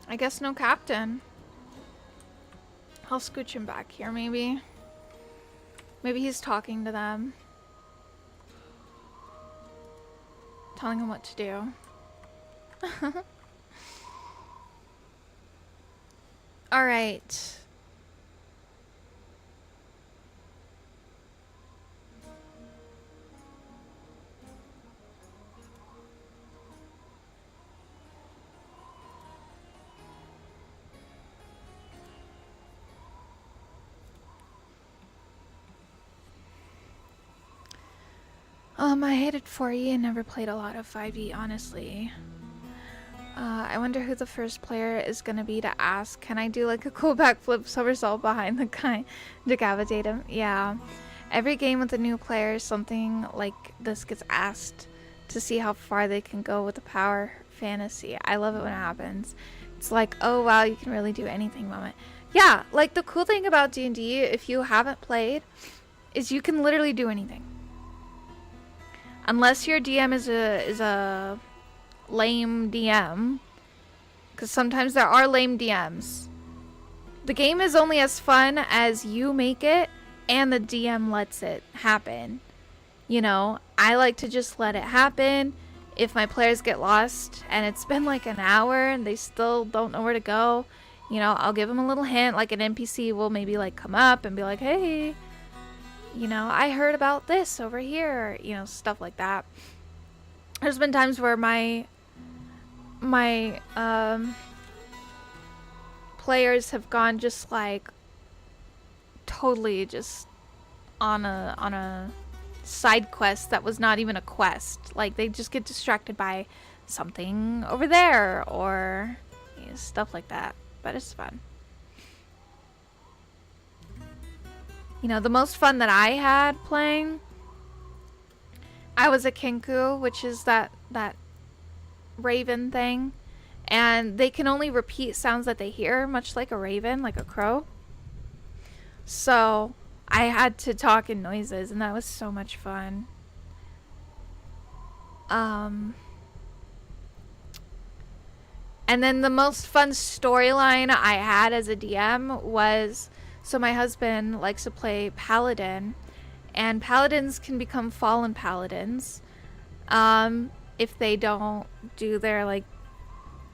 Speaker 1: I guess no captain. I'll scooch him back here, maybe. Maybe he's talking to them. Telling them what to do. All right. I hated 4E and never played a lot of 5E, honestly. I wonder who the first player is gonna be to ask, can I do like a cool backflip somersault behind the guy, decapitate him? Yeah. Every game with a new player, something like this gets asked to see how far they can go with the power fantasy. I love it when it happens. It's like, oh wow, you can really do anything moment. Yeah, like the cool thing about D&D, if you haven't played, is you can literally do anything. Unless your DM is a lame DM, because sometimes there are lame DMs. The game is only as fun as you make it and the DM lets it happen. You know, I like to just let it happen. If my players get lost and it's been like an hour and they still don't know where to go, you know, I'll give them a little hint. Like an NPC will maybe like come up and be like, hey, you know, I heard about this over here, you know, stuff like that. There's been times where my players have gone just like totally just on a side quest that was not even a quest. Like they just get distracted by something over there or you know, stuff like that. But it's fun. You know, the most fun that I had playing, I was a Kinku, which is that raven thing, and they can only repeat sounds that they hear, much like a raven, like a crow. So I had to talk in noises, and that was so much fun. And then the most fun storyline I had as a DM was, so my husband likes to play paladin, and paladins can become fallen paladins if they don't do their, like,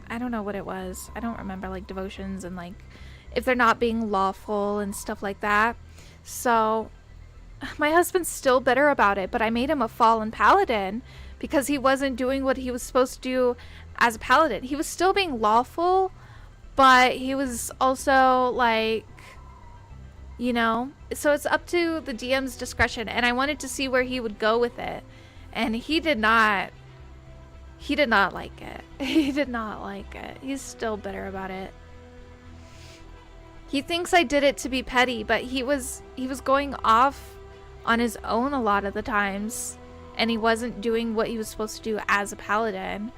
Speaker 1: I don't know what it was. I don't remember, like, devotions and, like, if they're not being lawful and stuff like that. So my husband's still bitter about it, but I made him a fallen paladin because he wasn't doing what he was supposed to do as a paladin. He was still being lawful, but he was also, like, you know, so it's up to the DM's discretion, and I wanted to see where he would go with it, and he did not like it. He did not like it. He's still bitter about it. He thinks I did it to be petty, but he was going off on his own a lot of the times, and he wasn't doing what he was supposed to do as a paladin.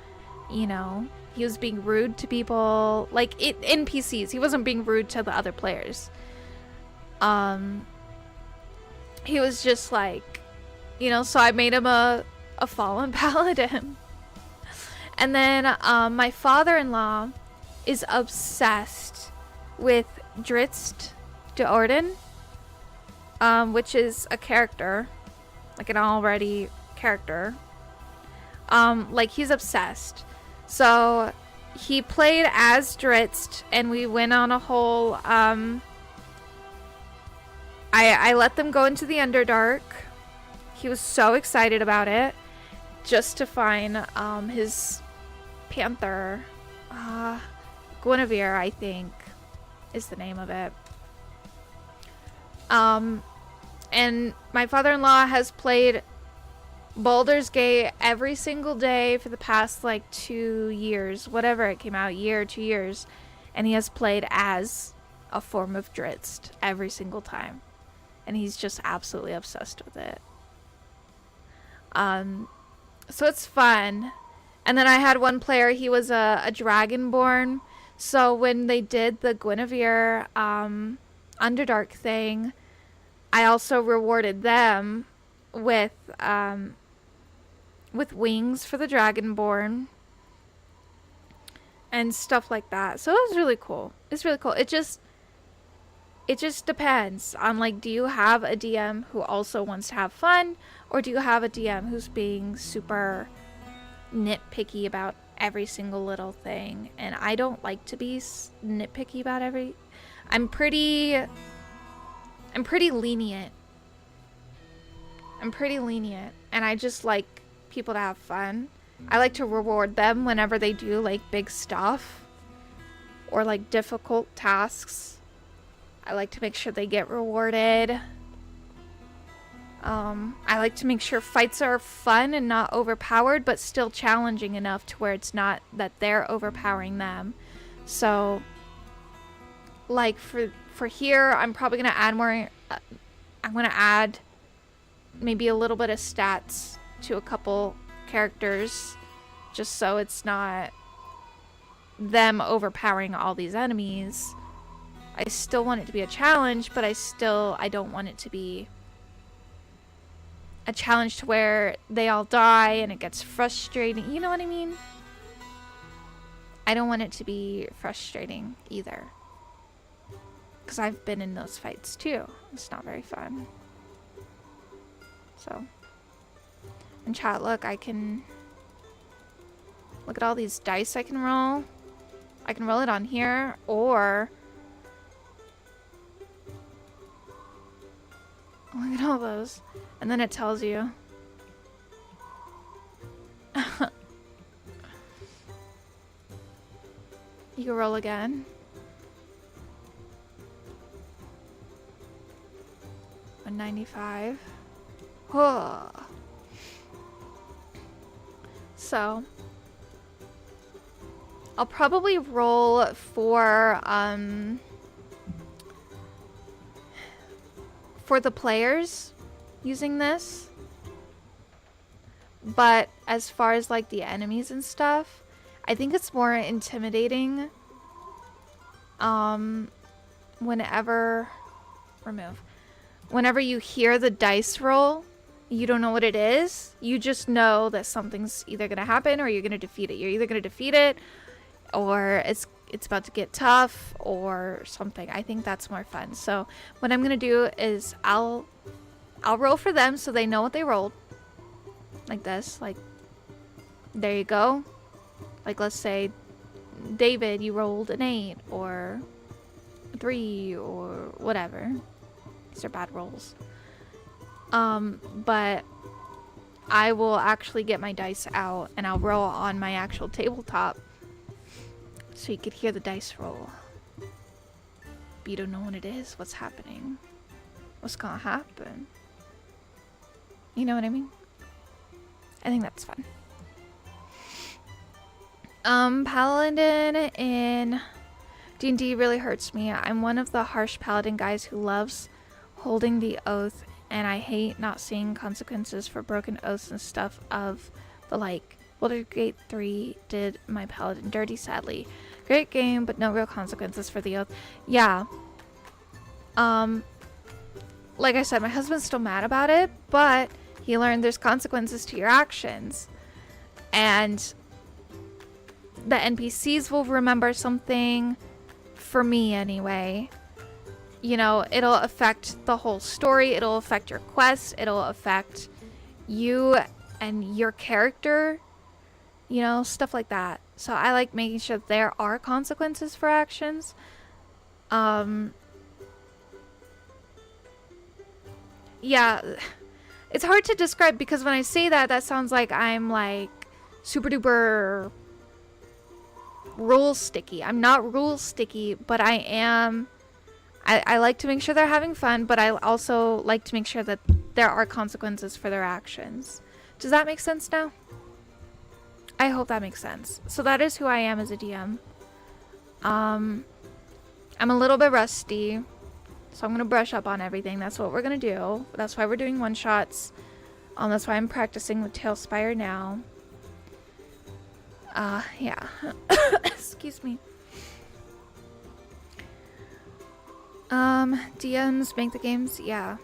Speaker 1: You know, he was being rude to people, like NPCs. He wasn't being rude to the other players. He was just like, you know, so I made him a fallen paladin. And then my father-in-law is obsessed with Drizzt Do'Urden, which is a character, like an already character. Like he's obsessed. So he played as Drizzt, and we went on a whole I let them go into the Underdark. He was so excited about it, just to find his panther, Guinevere, I think is the name of it. And my father-in-law has played Baldur's Gate every single day for the past like 2 years, whatever it came out, year, 2 years, and he has played as a form of Drizzt every single time, and he's just absolutely obsessed with it. So it's fun. And then I had one player, he was a Dragonborn, so when they did the Guinevere Underdark thing, I also rewarded them with wings for the Dragonborn and stuff like that. So it was really cool. It's really cool. It just depends on, like, do you have a DM who also wants to have fun, or do you have a DM who's being super nitpicky about every single little thing? And I don't like to be nitpicky about I'm pretty lenient. I'm pretty lenient, and I just like people to have fun. I like to reward them whenever they do like big stuff or like difficult tasks. I like to make sure they get rewarded. I like to make sure fights are fun and not overpowered, but still challenging enough to where it's not that they're overpowering them. So, like for here, I'm probably gonna add more. I'm gonna add maybe a little bit of stats to a couple characters, just so it's not them overpowering all these enemies. I still want it to be a challenge, but I don't want it to be a challenge to where they all die and it gets frustrating. You know what I mean? I don't want it to be frustrating either, because I've been in those fights too. It's not very fun. So, and chat, look, I can look at all these dice I can roll. I can roll it on here, or look at all those. And then it tells you. You can roll again. $195. Whoa. So I'll probably roll for the players using this, but as far as like the enemies and stuff, I think it's more intimidating whenever you hear the dice roll. You don't know what it is. You just know that something's either gonna happen or you're gonna defeat it. You're either gonna defeat it, or it's about to get tough or something. I think that's more fun. So what I'm gonna do is I'll roll for them so they know what they rolled. Like this. Like, there you go. Like, let's say, David, you rolled an 8 or a 3 or whatever. These are bad rolls. But I will actually get my dice out and I'll roll on my actual tabletop so you could hear the dice roll. But you don't know what it is, what's happening, what's gonna happen. You know what I mean? I think that's fun. Paladin in D&D really hurts me. I'm one of the harsh paladin guys who loves holding the oath, and I hate not seeing consequences for broken oaths and stuff of the like. Baldur's Gate 3 did my paladin dirty, sadly. Great game, but no real consequences for the oath. Yeah. Like I said, my husband's still mad about it, but he learned there's consequences to your actions. And the NPCs will remember something, for me anyway. You know, it'll affect the whole story, it'll affect your quest, it'll affect you and your character, you know, stuff like that. So I like making sure there are consequences for actions. Yeah, it's hard to describe because when I say that, that sounds like I'm like super duper rule sticky. I'm not rule sticky, but I am. I like to make sure they're having fun, but I also like to make sure that there are consequences for their actions. Does that make sense now? I hope that makes sense. So that is who I am as a DM. I'm a little bit rusty, so I'm gonna brush up on everything. That's what we're gonna do. That's why we're doing one-shots. That's why I'm practicing with Tailspire now. Yeah. Excuse me. DMs make the games, yeah.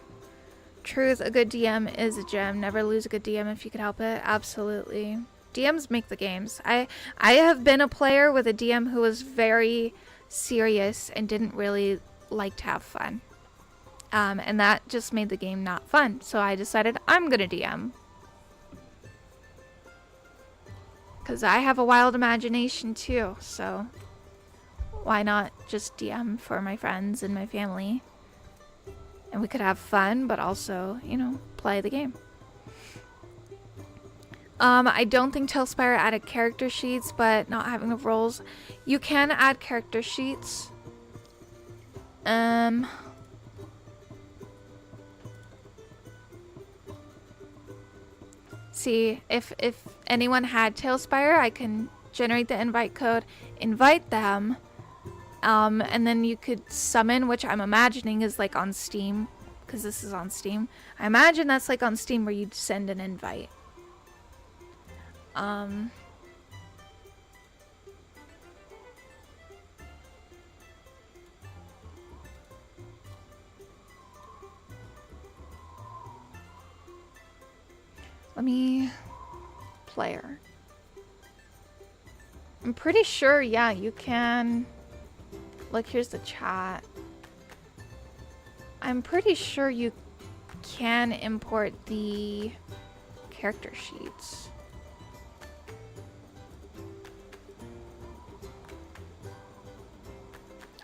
Speaker 1: Truth, a good DM is a gem. Never lose a good DM if you could help it. Absolutely. DMs make the games. I have been a player with a DM who was very serious and didn't really like to have fun. And that just made the game not fun. So I decided I'm gonna DM. Because I have a wild imagination too, so why not just DM for my friends and my family? And we could have fun, but also, you know, play the game. I don't think Tailspire added character sheets, but not having the roles. You can add character sheets. See, if anyone had Tailspire, I can generate the invite code, invite them, and then you could summon, which I'm imagining is like on Steam, because this is on Steam. I imagine that's like on Steam where you'd send an invite. Let me... Player. I'm pretty sure, yeah, you can... Look, here's the chat. I'm pretty sure you can import the character sheets.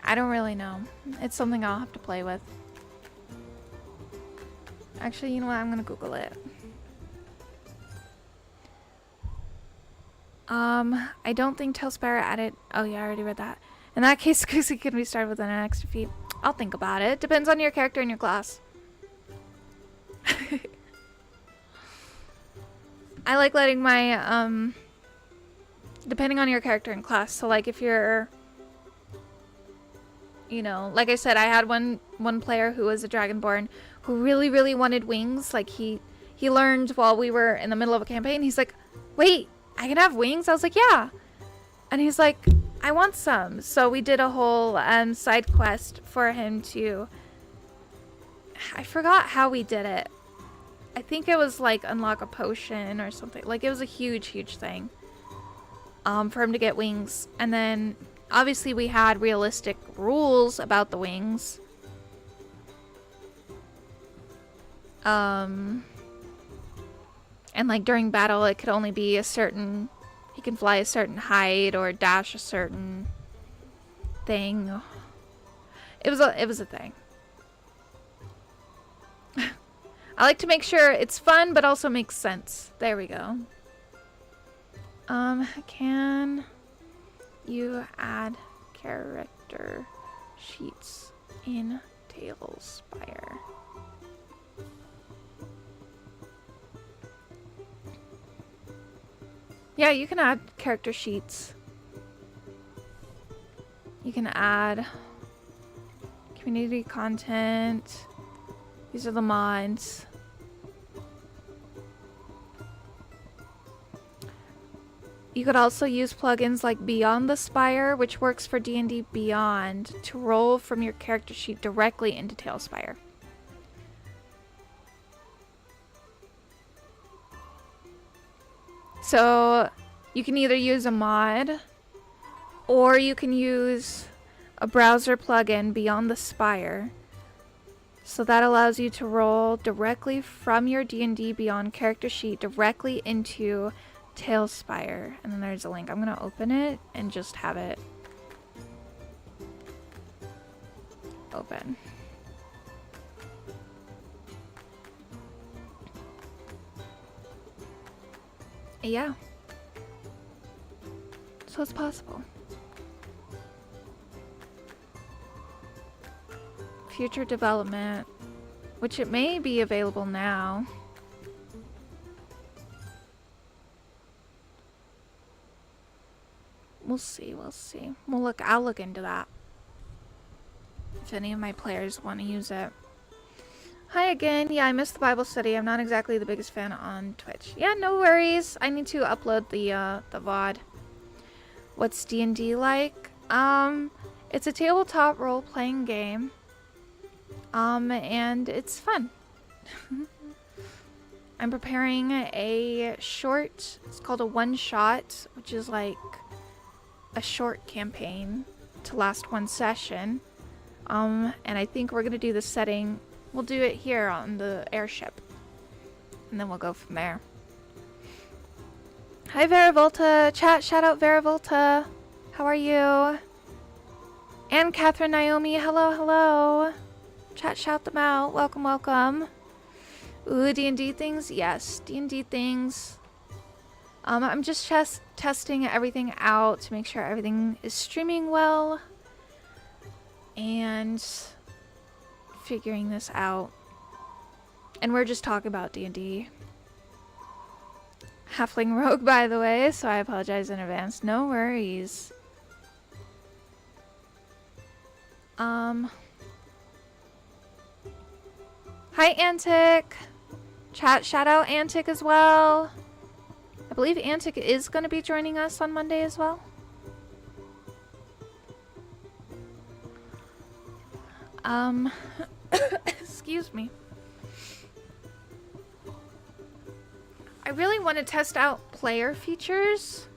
Speaker 1: I don't really know. It's something I'll have to play with. Actually, you know what? I'm gonna Google it. I don't think Tailspire added... Oh yeah, I already read that. In that case, Goosey can be started with an extra feat. I'll think about it. Depends on your character and your class. I like letting my, depending on your character and class. So like if you're, you know, like I said, I had one player who was a Dragonborn who really wanted wings. Like he learned while we were in the middle of a campaign. He's like, wait, I can have wings? I was like, yeah. And he's like, I want some. So we did a whole side quest for him to... I forgot how we did it. I think it was like unlock a potion or something. Like it was a huge thing for him to get wings. And then obviously we had realistic rules about the wings. And like during battle it could only be a certain... He can fly a certain height or dash a certain thing. It was a thing. I like to make sure it's fun but also makes sense. There we go. Can you add character sheets in Tailspire? Yeah, you can add character sheets. You can add community content. These are the mods. You could also use plugins like Beyond the Spire, which works for D&D Beyond, to roll from your character sheet directly into Tailspire. So you can either use a mod or you can use a browser plugin Beyond the Spire. So that allows you to roll directly from your D&D Beyond character sheet directly into Tailspire. And then there's a link. I'm going to open it and just have it open. Yeah. So it's possible. Future development, which it may be available now. We'll see. I'll look into that. If any of my players want to use it. Hi again. Yeah, I missed the Bible study. I'm not exactly the biggest fan on Twitch. Yeah, no worries. I need to upload the VOD. What's D&D like? It's a tabletop role-playing game. And it's fun. I'm preparing a short, it's called a one-shot, which is like a short campaign to last one session. And I think we're gonna do the setting, we'll do it here on the airship. And then we'll go from there. Hi Veravolta, chat, shout out Veravolta. How are you? And Catherine Naomi, hello, hello. Chat, shout them out. Welcome, welcome. Ooh, D&D things? Yes, D&D things. I'm just testing everything out to make sure everything is streaming well. And figuring this out. And we're just talking about D&D. Halfling rogue, by the way, so I apologize in advance. No worries. Hi, Antic. Chat, shout out Antic as well. I believe Antic is going to be joining us on Monday as well. Excuse me. I really want to test out player features,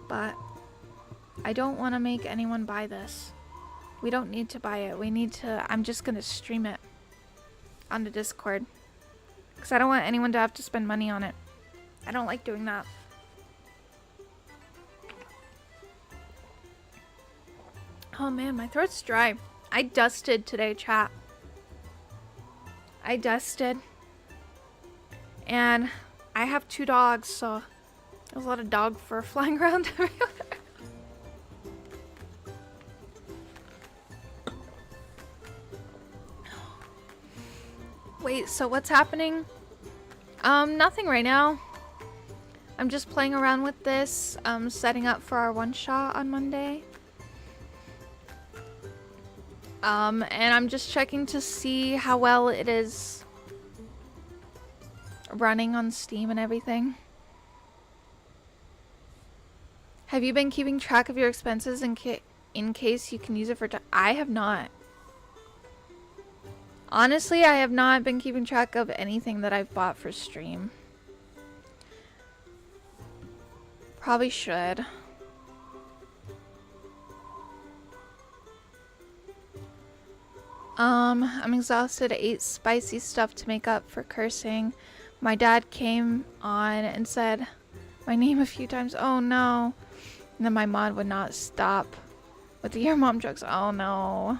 Speaker 1: but I don't want to make anyone buy this. We don't need to buy it. We need to, I'm just going to stream it on the Discord. Because I don't want anyone to have to spend money on it. I don't like doing that. Oh man, my throat's dry. I dusted today, chat. I dusted. And I have 2 dogs, so there's a lot of dog fur flying around everywhere. Wait, so what's happening? Nothing right now. I'm just playing around with this, setting up for our one-shot on Monday. And I'm just checking to see how well it is running on Steam and everything. Have you been keeping track of your expenses in case you can use it for I have not. Honestly, I have not been keeping track of anything that I've bought for stream. Probably should. I'm exhausted. I ate spicy stuff to make up for cursing. My dad came on and said my name a few times. Oh no. And then my mom would not stop with the your mom jokes. Oh no.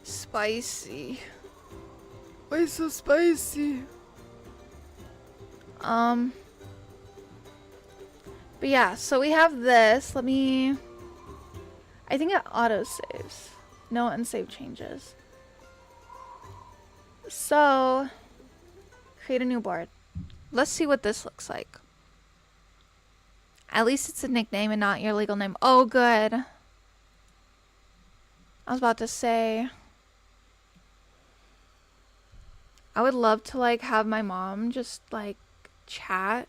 Speaker 1: Spicy. Why so spicy? But yeah, so we have this. Let me... I think it auto-saves. No unsaved changes. So, create a new board. Let's see what this looks like. At least it's a nickname and not your legal name. Oh, good. I was about to say... I would love to, like, have my mom just, like, chat.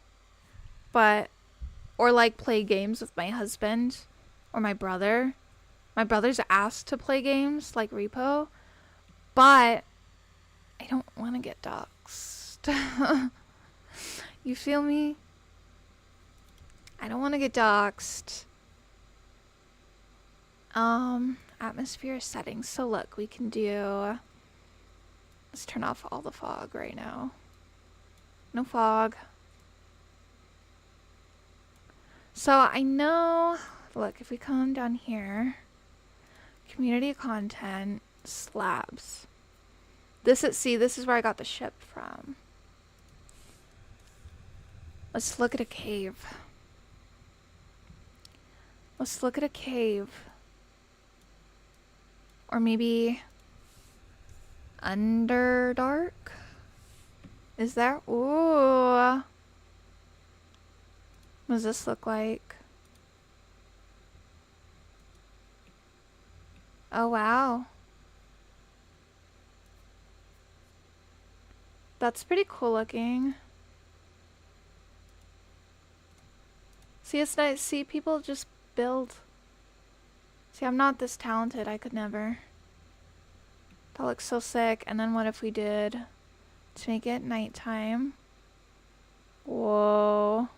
Speaker 1: But... Or, like, play games with my husband. Or my brother. My brother's asked to play games, like Repo. But... I don't want to get doxxed. You feel me? I don't want to get doxxed. Atmosphere settings. So look, we can do... Let's turn off all the fog right now. No fog. So I know... Look, if we come down here... Community content, slabs. This is where I got the ship from. Let's look at a cave. Let's look at a cave. Or maybe Underdark? Is there? Ooh. What does this look like? Oh, wow. That's pretty cool looking. See, it's nice. See, people just build. See, I'm not this talented. I could never. That looks so sick. And then what if we did to make it nighttime? Whoa.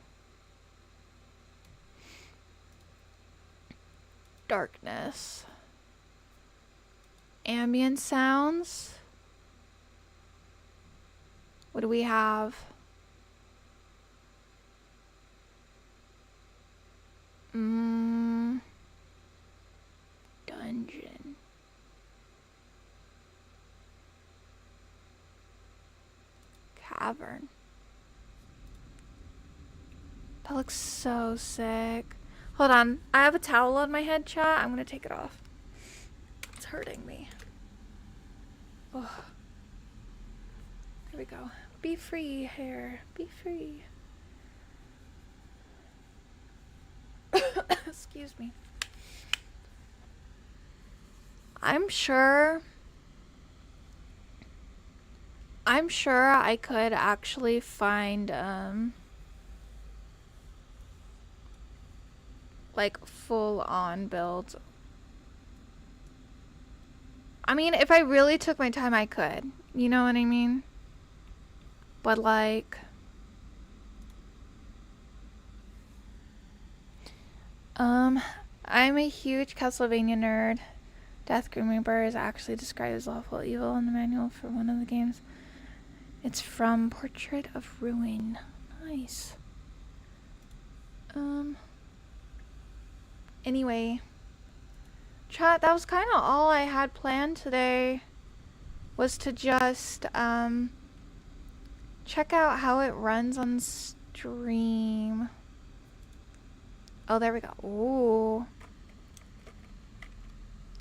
Speaker 1: Darkness. Ambient sounds. What do we have? Dungeon. Cavern. That looks so sick. Hold on. I have a towel on my head, chat. I'm gonna take it off. It's hurting me. Oh. There we go. Be free, hair. Be free. Excuse me. I'm sure I could actually find like full on builds. I mean, if I really took my time, I could. You know what I mean? But like I'm a huge Castlevania nerd. Death Grim Reaper is actually described as lawful evil in the manual for one of the games. It's from Portrait of Ruin. Nice. Anyway, chat, that was kind of all I had planned today, was to just check out how it runs on stream. Oh, there we go. Ooh.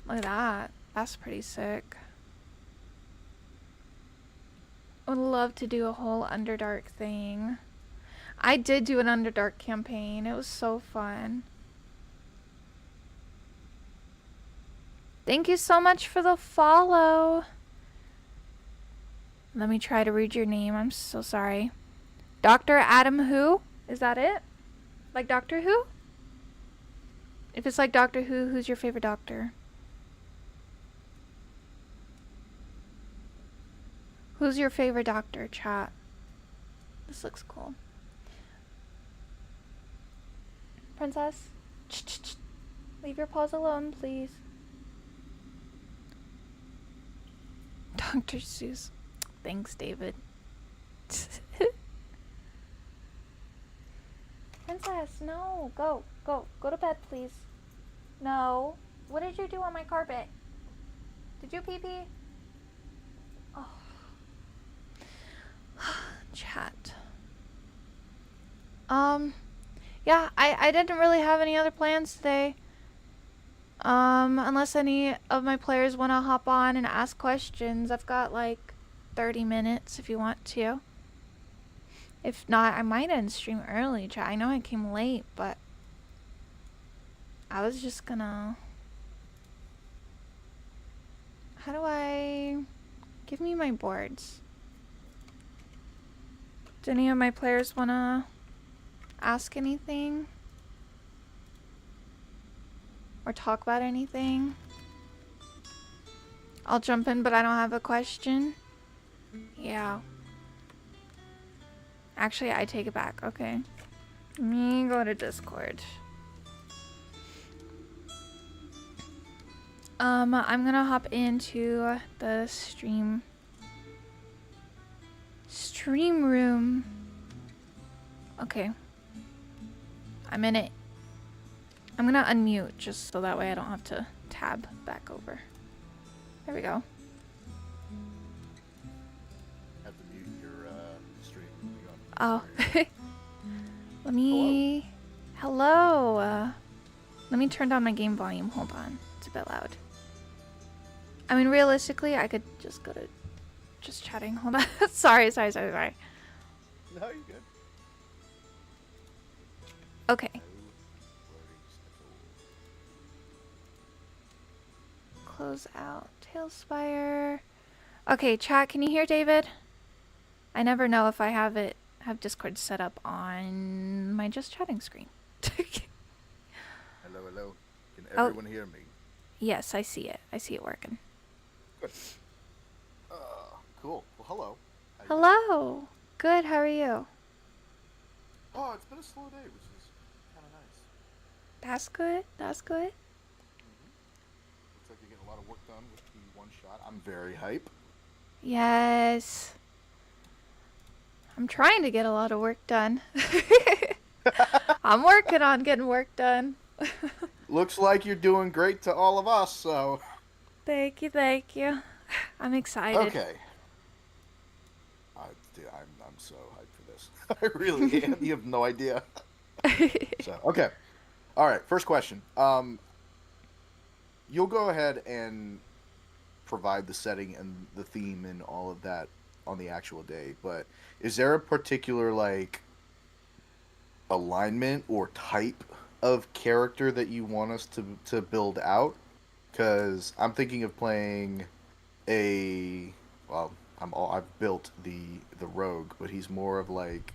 Speaker 1: Look at that. That's pretty sick. I would love to do a whole Underdark thing. I did do an Underdark campaign. It was so fun. Thank you so much for the follow. Let me try to read your name. I'm so sorry. Dr. Adam Who? Is that it? Like Doctor Who? If it's like Doctor Who, who's your favorite doctor? Who's your favorite doctor, chat? This looks cool. Princess? Leave your paws alone, please. Dr. Seuss. Thanks, David. Princess, no. Go to bed, please. No. What did you do on my carpet? Did you pee-pee? Oh. Chat. Yeah, I didn't really have any other plans today. Unless any of my players want to hop on and ask questions. I've got like 30 minutes if you want to. If not, I might end stream early, chat. I know I came late, but I was just gonna... How do I... Give me my boards. Do any of my players want to ask anything? Or talk about anything? I'll jump in, but I don't have a question. Yeah. Actually, I take it back. Okay. Let me go to Discord. I'm gonna hop into the stream room. Okay. I'm in it. I'm gonna unmute just so that way I don't have to tab back over. There we go.
Speaker 2: Have to mute your stream.
Speaker 1: Oh. Let me... Hello. Let me turn down my game volume. Hold on. It's a bit loud. I mean, realistically, I could just go to just chatting. Hold on. Sorry.
Speaker 2: No, you're good.
Speaker 1: Okay.
Speaker 2: No worries at all.
Speaker 1: Close out Tailspire. Okay, chat, can you hear David? I never know if I have Discord set up on my just chatting screen.
Speaker 2: Hello. Can
Speaker 1: Oh.
Speaker 2: everyone hear me?
Speaker 1: Yes, I see it. I see it working.
Speaker 2: Good. Cool. Well, hello. How you
Speaker 1: Hello. Good, how are you?
Speaker 2: doing? Oh, it's been a slow day, which is kind of nice.
Speaker 1: That's good. That's good.
Speaker 2: Looks like you're getting a lot of work done with the one shot. I'm very hype.
Speaker 1: Yes. I'm trying to get a lot of work done. I'm working on getting work done.
Speaker 2: Looks like you're doing great to all of us, so...
Speaker 1: Thank you. I'm excited.
Speaker 2: Okay. Dude, I'm so hyped for this. I really am. You have no idea. So, okay. All right, first question. You'll go ahead and provide the setting and the theme and all of that on the actual day, but is there a particular, like, alignment or type of character that you want us to build out? Because I'm thinking of playing I've built the rogue, but he's more of like,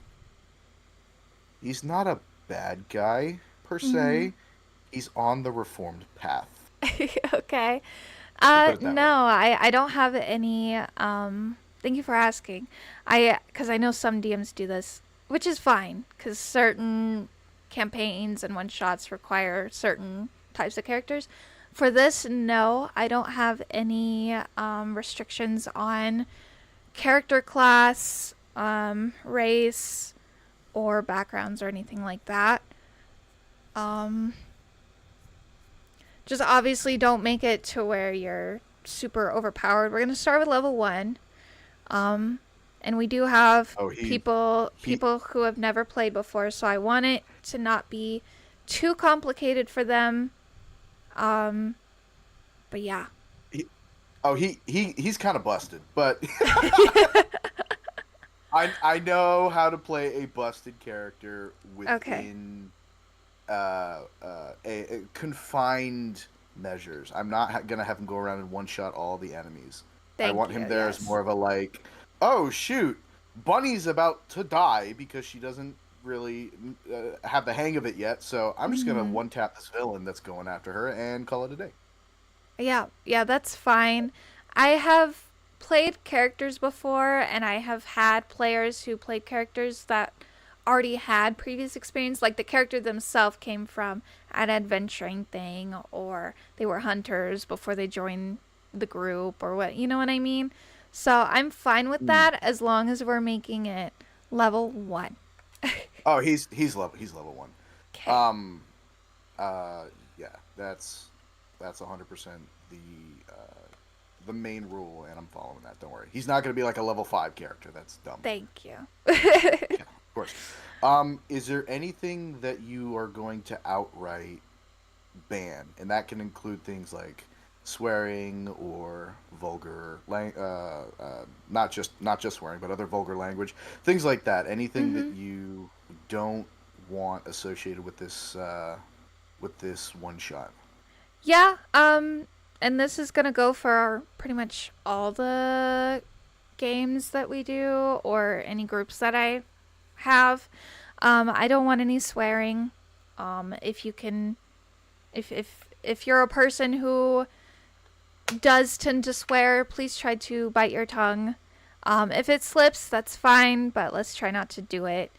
Speaker 2: he's not a bad guy per se. He's on the reformed path.
Speaker 1: Okay.
Speaker 2: We'll put it that
Speaker 1: No, I don't have any. Thank you for asking. Because I know some DMs do this, which is fine, because certain campaigns and one shots require certain types of characters. For this, no, I don't have any restrictions on character class, race, or backgrounds or anything like that. Just obviously don't make it to where you're super overpowered. We're gonna start with level 1. And we do have people who have never played before, so I want it to not be too complicated for them. But yeah.
Speaker 2: He's kind of busted, but I know how to play a busted character within a confined measures. I'm not gonna have him go around and one shot all the enemies. I want him there as more of a like, oh shoot, Bunny's about to die because she doesn't really have the hang of it yet. So I'm just gonna one tap this villain that's going after her and call it a day.
Speaker 1: Yeah, that's fine. I have played characters before, and I have had players who played characters that already had previous experience, like the character themselves came from an adventuring thing, or they were hunters before they joined the group, or what, you know what I mean? So I'm fine with that as long as we're making it level 1.
Speaker 2: Oh, he's level 1.
Speaker 1: Okay.
Speaker 2: Yeah, that's 100% the main rule, and I'm following that. Don't worry. He's not going to be like a level 5 character. That's dumb.
Speaker 1: Thank you.
Speaker 2: Yeah, of course. Is there anything that you are going to outright ban? And that can include things like swearing or vulgar, not just swearing, but other vulgar language, things like that. Anything that you don't want associated with this one shot.
Speaker 1: Yeah, and this is gonna go for pretty much all the games that we do, or any groups that I have. I don't want any swearing. If you can, if you're a person who does tend to swear, please try to bite your tongue. If it slips, that's fine, but let's try not to do it.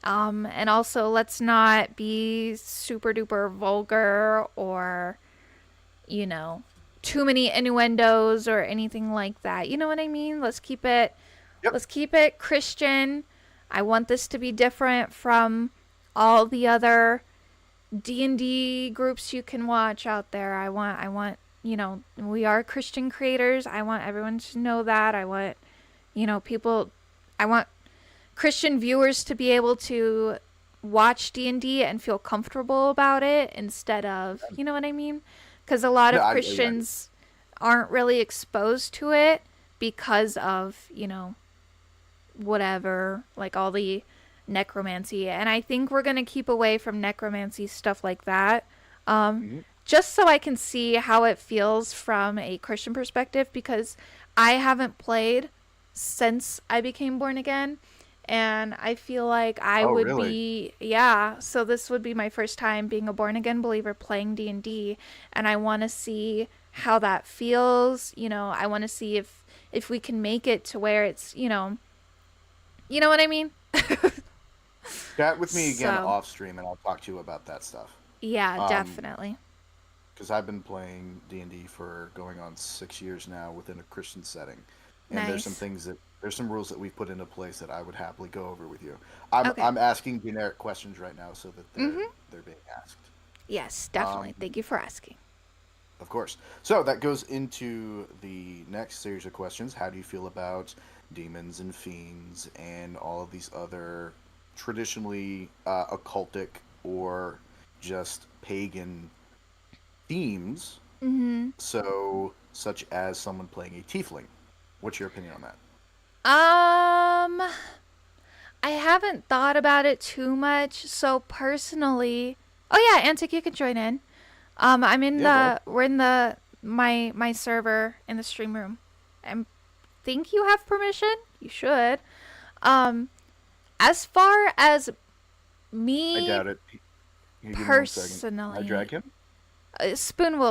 Speaker 1: And also, let's not be super duper vulgar, or, you know, too many innuendos or anything like that. You know what I mean? Let's keep it Christian. I want this to be different from all the other D&D groups you can watch out there. I want, you know, we are Christian creators. I want everyone to know that. I want, you know, I want Christian viewers to be able to watch D&D and feel comfortable about it, instead of, you know what I mean? Because a lot of Christians aren't really exposed to it, because of, whatever, like all the necromancy. And I think we're going to keep away from necromancy stuff like that.
Speaker 2: Mhm.
Speaker 1: Just so I can see how it feels from a Christian perspective, because I haven't played since I became born again. And I feel like I
Speaker 2: Oh,
Speaker 1: would
Speaker 2: really?
Speaker 1: be, yeah, so this would be my first time being a born again believer playing D&D, and I want to see how that feels. I want to see if we can make it to where it's, you know what I mean?
Speaker 2: Chat with me again
Speaker 1: So,
Speaker 2: off stream, and I'll talk to you about that stuff.
Speaker 1: yeah,
Speaker 2: Um,
Speaker 1: definitely.
Speaker 2: because I've been playing D&D for going on 6 years now within a Christian setting, and
Speaker 1: Nice.
Speaker 2: there's some rules that we've put into place that I would happily go over with you. I'm
Speaker 1: Okay.
Speaker 2: I'm asking generic questions right now so that
Speaker 1: Mhm.
Speaker 2: they're being asked.
Speaker 1: Yes,
Speaker 2: Um,
Speaker 1: definitely. Thank you for asking.
Speaker 2: of course. So that goes into the next series of questions. How do you feel about demons and fiends and all of these other traditionally occultic or just pagan themes?
Speaker 1: Mhm.
Speaker 2: So, such as someone playing a tiefling. What's your opinion on that?
Speaker 1: Um I haven't thought about it too much. So personally, oh yeah, Antic, you can join in. I'm in
Speaker 2: Yeah, go ahead.
Speaker 1: the we're in the my server in the stream room. I think you have permission. You should. Um, as far as
Speaker 2: I
Speaker 1: me
Speaker 2: doubt it. Can you give me 1 second? Can I
Speaker 1: personally,
Speaker 2: drag him?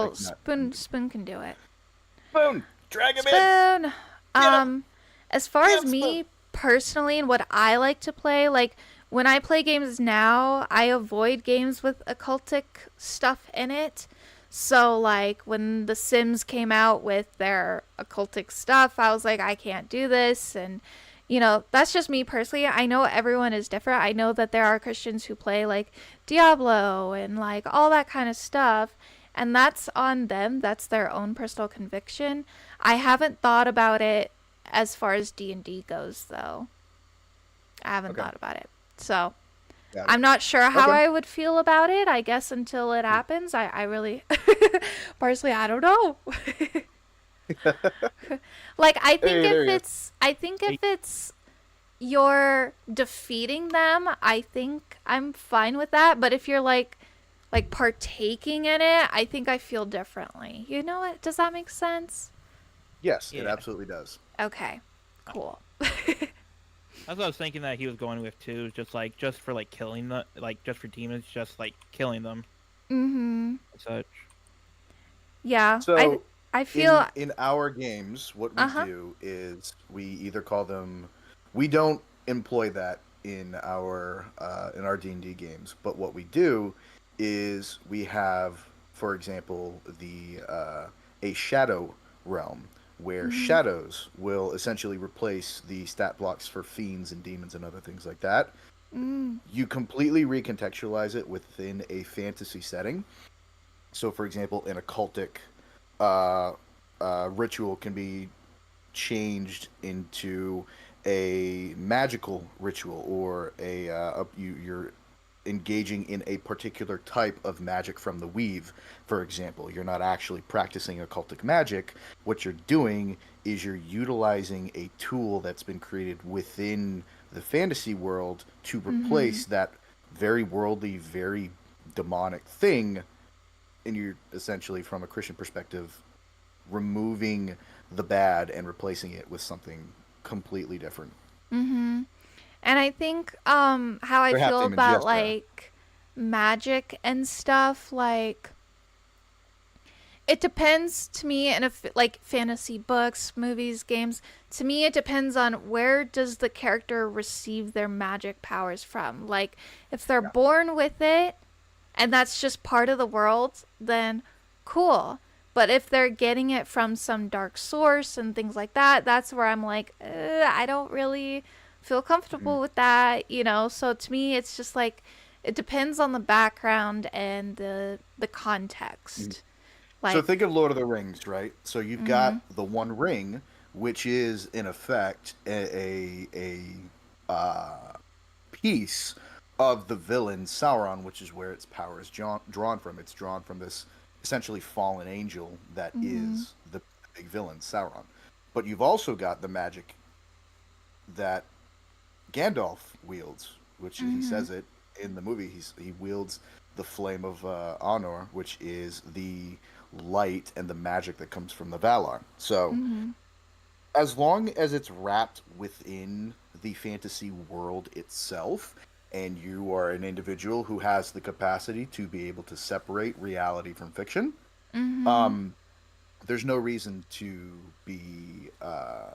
Speaker 2: I cannot.
Speaker 1: Spoon can do it.
Speaker 2: Boom! Drag him in!
Speaker 1: Spoon.
Speaker 2: Get him!
Speaker 1: As far
Speaker 2: Get
Speaker 1: as
Speaker 2: him, Spoon!
Speaker 1: me personally and what I like to play, like when I play games now, I avoid games with occultic stuff in it. So like when The Sims came out with their occultic stuff, I was like, I can't do this. And that's just me personally. I know everyone is different. I know that there are Christians who play like Diablo and like all that kind of stuff, and that's on them. That's their own personal conviction. I haven't thought about it as far as D&D goes, though. I haven't
Speaker 2: Okay,
Speaker 1: thought about it. So,
Speaker 2: got it.
Speaker 1: I'm not sure how
Speaker 2: Okay.
Speaker 1: I would feel about it. I guess until it happens, I really, personally, I don't know. Like,
Speaker 2: Hey, there he is.
Speaker 1: I think if
Speaker 3: Hey,
Speaker 1: it's you're defeating them, I think I'm fine with that. But if you're like partaking in it, I think I feel differently. You know what? Does that make sense?
Speaker 2: Yes, it
Speaker 3: yeah,
Speaker 2: absolutely does.
Speaker 1: Okay. Cool.
Speaker 3: that's what I was thinking that he was going with too. Just for like killing the just for demons, just like killing them
Speaker 1: Mhm.
Speaker 3: and such.
Speaker 1: Yeah. I
Speaker 2: So,
Speaker 1: I feel
Speaker 2: in our games, what we
Speaker 1: uh-huh.
Speaker 2: do is we either call them. We don't employ that in our D&D games, but what we do is we have, for example, the a shadow realm where
Speaker 1: Mhm.
Speaker 2: shadows will essentially replace the stat blocks for fiends and demons and other things like that.
Speaker 1: Mm.
Speaker 2: You completely recontextualize it within a fantasy setting. So, for example, an occultic uh, ritual can be changed into a magical ritual, or you're engaging in a particular type of magic from the weave. For example, you're not actually practicing occultic magic. What you're doing is you're utilizing a tool that's been created within the fantasy world to
Speaker 1: Mhm.
Speaker 2: replace that very worldly, very demonic thing. And you're essentially, from a Christian perspective, removing the bad and replacing it with something completely different.
Speaker 1: Mhm. And I think how I
Speaker 2: They're half
Speaker 1: feel
Speaker 2: demon
Speaker 1: about
Speaker 2: Jester.
Speaker 1: like magic and stuff, like it depends to me. And if like fantasy books, movies, games, to me it depends on where does the character receive their magic powers from. Like if they're
Speaker 2: Yeah.
Speaker 1: born with it and that's just part of the world, then cool. But if they're getting it from some dark source and things like that, that's where I'm like, I don't really feel
Speaker 2: Mhm.
Speaker 1: comfortable with that. So to me, it's just like it depends on the background and the
Speaker 2: Mhm.
Speaker 1: context.
Speaker 2: So
Speaker 1: Like,
Speaker 2: think of Lord of the Rings, right? So you've
Speaker 1: mm-hmm,
Speaker 2: got the One Ring, which is in effect a piece of the villain Sauron, which is where its power is drawn from. It's drawn from this essentially fallen angel that
Speaker 1: mm-hmm,
Speaker 2: is the big villain Sauron. but you've also got the magic that Gandalf wields, which he
Speaker 1: Mm-hmm.
Speaker 2: says it in the movie. He wields the flame of Honor, which is the light and the magic that comes from the Valar. So
Speaker 1: Mm-hmm.
Speaker 2: as long as it's wrapped within the fantasy world itself, and you are an individual who has the capacity to be able to separate reality from fiction,
Speaker 1: Mm-hmm.
Speaker 2: um, there's no reason to be uh,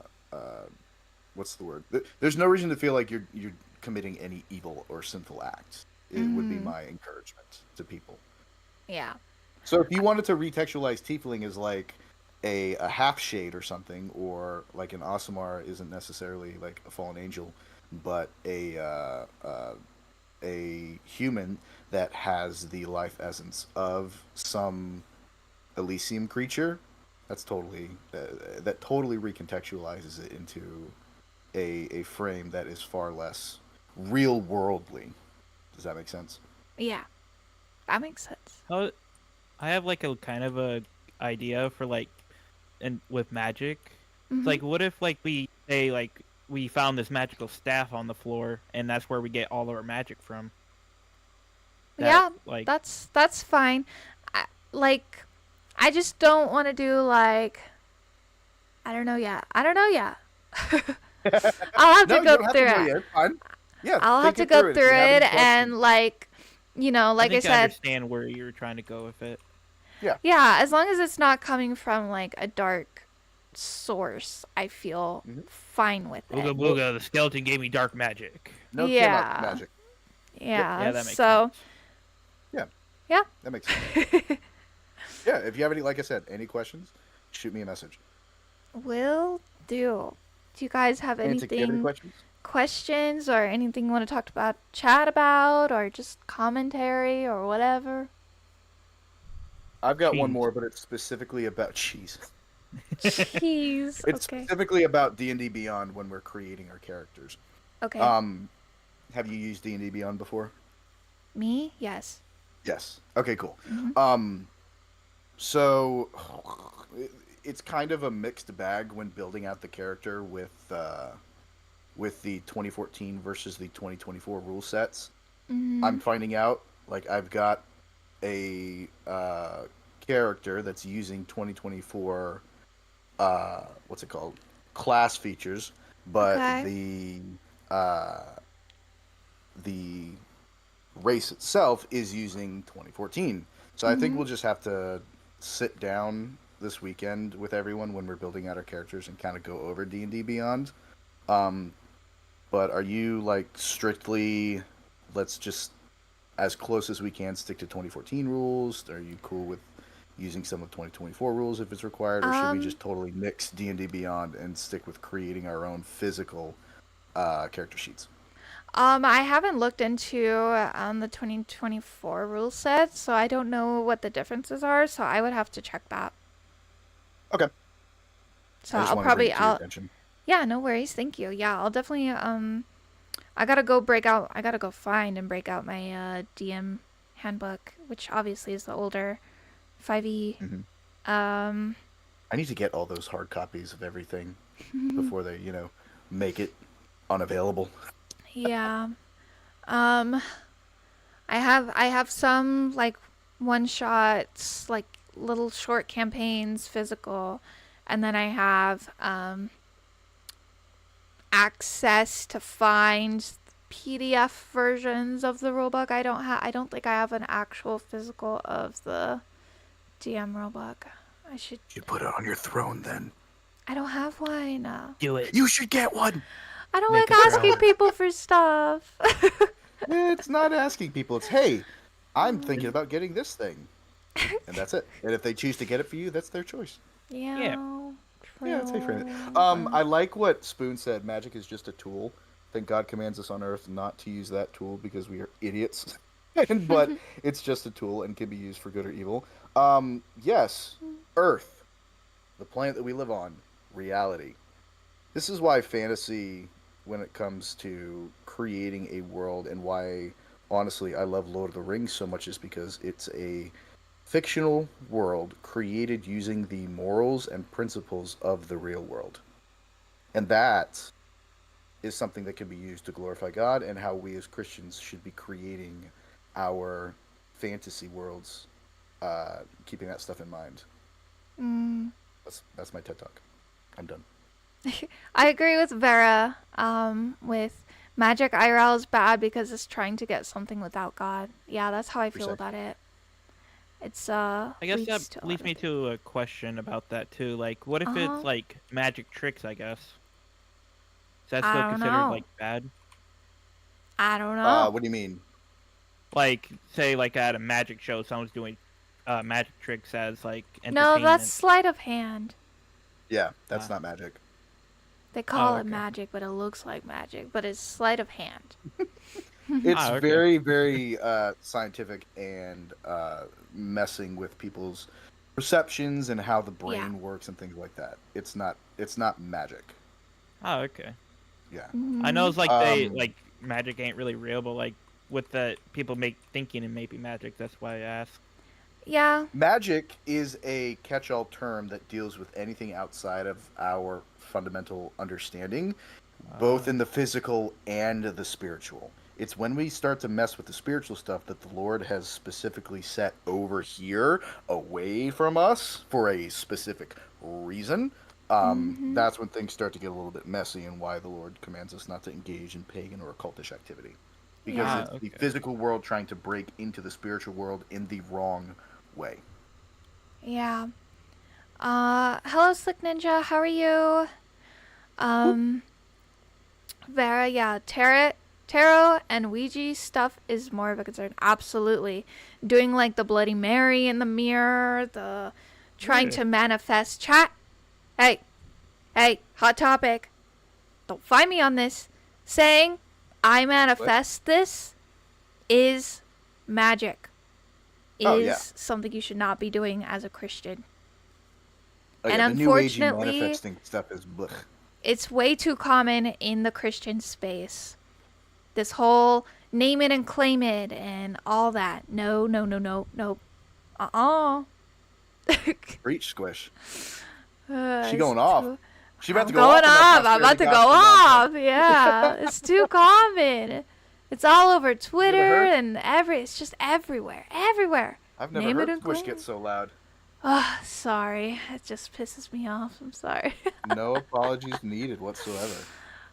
Speaker 2: what's the word? There's no reason to feel like you're committing any evil or sinful acts. It would be
Speaker 1: Mm-hmm.
Speaker 2: my encouragement to people.
Speaker 1: Yeah.
Speaker 2: So if you wanted to retextualize Tiefling as like a half shade or something, or like an Aasimar isn't necessarily like a fallen angel, but a human that has the life essence of some Elysium creature, that's totally that totally recontextualizes it into a frame that is far less real worldly. Does that make sense?
Speaker 1: Yeah. That makes sense.
Speaker 3: How I have like a kind of a idea for like, and with magic, it's
Speaker 1: Mm-hmm.
Speaker 3: like what if like we say like we found this magical staff on the floor and that's where we get all of our magic from. That
Speaker 1: Yeah,
Speaker 3: like
Speaker 1: that's fine. Like, I just don't want to do like I don't know yet. I don't know yet. I'll have
Speaker 2: No,
Speaker 1: to
Speaker 2: you
Speaker 1: go
Speaker 2: don't have to
Speaker 1: through
Speaker 2: know
Speaker 1: it.
Speaker 2: yet. It's fine. Yeah,
Speaker 1: I'll have
Speaker 2: think
Speaker 1: to
Speaker 2: it
Speaker 1: go
Speaker 2: through it. If
Speaker 1: through
Speaker 2: you have
Speaker 1: it
Speaker 2: any
Speaker 1: and
Speaker 2: questions,
Speaker 1: like,
Speaker 3: I
Speaker 1: like I
Speaker 3: think I
Speaker 1: said,
Speaker 3: understand where you're trying to go with it.
Speaker 2: yeah.
Speaker 1: yeah, as long as it's not coming from like a dark source, I feel
Speaker 2: Hmm.
Speaker 1: fine with
Speaker 3: Ooga
Speaker 1: it.
Speaker 2: No,
Speaker 3: booga, the skeleton gave me dark magic.
Speaker 2: no Tiamat
Speaker 1: Yeah.
Speaker 2: magic. Yep.
Speaker 1: Yeah.
Speaker 3: Yeah, that makes sense.
Speaker 1: So,
Speaker 2: Yeah,
Speaker 1: yeah.
Speaker 2: that makes sense. Yeah, if you have any, like I said, any questions, shoot me a message.
Speaker 1: Will do. Do you guys have
Speaker 2: Antic, do you have any
Speaker 1: anything
Speaker 2: questions?
Speaker 1: questions or anything you want to talk about, chat about, or just commentary or whatever?
Speaker 2: I've got one
Speaker 3: Cheese.
Speaker 2: more, but it's specifically about cheese.
Speaker 1: Jeez.
Speaker 2: It's
Speaker 1: Okay.
Speaker 2: specifically about D&D Beyond when we're creating our characters.
Speaker 1: Okay.
Speaker 2: Um, have you used D&D Beyond before?
Speaker 1: Me? Yes.
Speaker 2: Yes. Okay, cool.
Speaker 1: Hmm.
Speaker 2: So it's kind of a mixed bag when building out the character with the 2014 versus the 2024 rule sets.
Speaker 1: Hmm.
Speaker 2: I'm finding out like I've got a character that's using 2024 what's it called, class features, but
Speaker 1: Okay.
Speaker 2: uh, the race itself is using 2014. So I think
Speaker 1: Hmm.
Speaker 2: we'll just have to sit down this weekend with everyone when we're building out our characters and kind of go over D&D Beyond. Um, but are you like strictly, let's just as close as we can stick to 2014 rules? Are you cool with using some of 2024 rules if it's required, or should we
Speaker 1: Um.
Speaker 2: just totally mix D&D Beyond and stick with creating our own physical character sheets?
Speaker 1: I haven't looked into the 2024 rule set, so I don't know what the differences are. So I would have to check that.
Speaker 2: Okay,
Speaker 1: So
Speaker 2: I just
Speaker 1: I'll
Speaker 2: wanted to bring
Speaker 1: probably
Speaker 2: it to your
Speaker 1: I'll
Speaker 2: attention.
Speaker 1: yeah, no worries. Thank you. Yeah, I'll definitely I gotta go break out. I gotta go find and break out my DM handbook, which obviously is the older 5e.
Speaker 2: Hmm.
Speaker 1: Um,
Speaker 2: I need to get all those hard copies of everything before they, make it unavailable.
Speaker 1: yeah. Um, I have some like one shots, like little short campaigns, physical, and then I have access to find PDF versions of the rulebook. I don't think I have an actual physical of the DM rulebook. I should.
Speaker 2: You put it on your throne then.
Speaker 1: I don't have one.
Speaker 3: Do it.
Speaker 2: You should get one.
Speaker 1: I don't
Speaker 3: Make
Speaker 1: like
Speaker 3: a
Speaker 1: asking
Speaker 3: throne.
Speaker 1: people for stuff.
Speaker 2: It's not asking people. It's, hey, I'm thinking about getting this thing. And that's it. And if they choose to get it for you, that's their choice.
Speaker 1: Yeah.
Speaker 2: Yeah, it's safe for it.
Speaker 1: True.
Speaker 2: I like what Spoon said. Magic is just a tool. I think God commands us on Earth not to use that tool because we are idiots. But it's just a tool and can be used for good or evil. Yes, Earth, the planet that we live on, reality. This is why fantasy, when it comes to creating a world, and why, honestly, I love Lord of the Rings so much, is because it's a fictional world created using the morals and principles of the real world. And that is something that can be used to glorify God, and how we as Christians should be creating our fantasy worlds, keeping that stuff in mind.
Speaker 1: Mm.
Speaker 2: That's my TED Talk. I'm done.
Speaker 1: I agree with Vera. With magic IRL is bad because it's trying to get something without God. Yeah, that's how I feel
Speaker 2: Precisely.
Speaker 1: about it. It's
Speaker 3: I guess
Speaker 1: leads
Speaker 3: that
Speaker 1: to a lot
Speaker 3: leads
Speaker 1: of
Speaker 3: me
Speaker 1: things.
Speaker 3: to a question about that too. Like, what if it's
Speaker 1: Uh-huh.
Speaker 3: like magic tricks? I guess is that still
Speaker 1: I don't
Speaker 3: considered
Speaker 1: know.
Speaker 3: like bad?
Speaker 1: I don't know.
Speaker 2: What do you mean?
Speaker 3: Like, say, like at a magic show, someone's doing magic tricks as like
Speaker 1: No, that's
Speaker 3: entertainment.
Speaker 1: sleight of hand.
Speaker 2: Yeah, that's
Speaker 3: Uh,
Speaker 2: not magic.
Speaker 1: They
Speaker 3: oh,
Speaker 1: call it
Speaker 3: okay.
Speaker 1: magic, but it looks like magic, but it's sleight of hand.
Speaker 2: It's
Speaker 3: Okay.
Speaker 2: very, very scientific and messing with people's perceptions and how the
Speaker 1: Yeah.
Speaker 2: brain works and things like that. It's not magic.
Speaker 3: Oh, okay.
Speaker 2: Yeah.
Speaker 3: I know
Speaker 1: Mm-hmm.
Speaker 3: it's like they
Speaker 2: Um,
Speaker 3: like magic ain't really real, but like with the people make thinking it may be magic. That's why I asked.
Speaker 1: Yeah.
Speaker 2: Magic is a catch-all term that deals with anything outside of our fundamental understanding, both in the physical and the spiritual. It's when we start to mess with the spiritual stuff that the Lord has specifically set over here away from us for a specific reason.
Speaker 1: Mm-hmm.
Speaker 2: That's when things start to get a little bit messy, and why the Lord commands us not to engage in pagan or occultish activity. Because
Speaker 1: Yeah.
Speaker 2: it's the
Speaker 3: Okay.
Speaker 2: physical world trying to break into the spiritual world in the wrong way.
Speaker 1: Yeah. Hello, Slick Ninja. How are you? Um, Vera, yeah, tarot and Ouija stuff is more of a concern. Absolutely. Doing like the Bloody Mary in the mirror, the trying
Speaker 3: Yeah.
Speaker 1: to manifest chat. Hey, hot topic. Don't find me on this. Saying I manifest this is magic.
Speaker 2: Oh,
Speaker 1: Is
Speaker 2: yeah.
Speaker 1: something you should not be doing as a Christian.
Speaker 2: Oh,
Speaker 1: And
Speaker 2: yeah, the new agey
Speaker 1: unfortunately,
Speaker 2: manifesting stuff is blech.
Speaker 1: it's way too common in the Christian space. This whole name it and claim it and all that. No. Uh-uh.
Speaker 2: Preach, Squish. She
Speaker 1: It's
Speaker 2: going off.
Speaker 1: too...
Speaker 2: She about
Speaker 1: I'm
Speaker 2: to go
Speaker 1: going
Speaker 2: off on that
Speaker 1: off. I'm about
Speaker 2: prosperity
Speaker 1: to go
Speaker 2: gospel
Speaker 1: off.
Speaker 2: nonsense.
Speaker 1: Yeah. It's too common. It's all over Twitter
Speaker 2: heard?
Speaker 1: and it's just everywhere. Everywhere.
Speaker 2: I've never
Speaker 1: Name it
Speaker 2: heard
Speaker 1: and
Speaker 2: Squish
Speaker 1: claim
Speaker 2: get
Speaker 1: it.
Speaker 2: so loud.
Speaker 1: Oh, sorry. It just pisses me off. I'm sorry.
Speaker 2: No apologies needed whatsoever.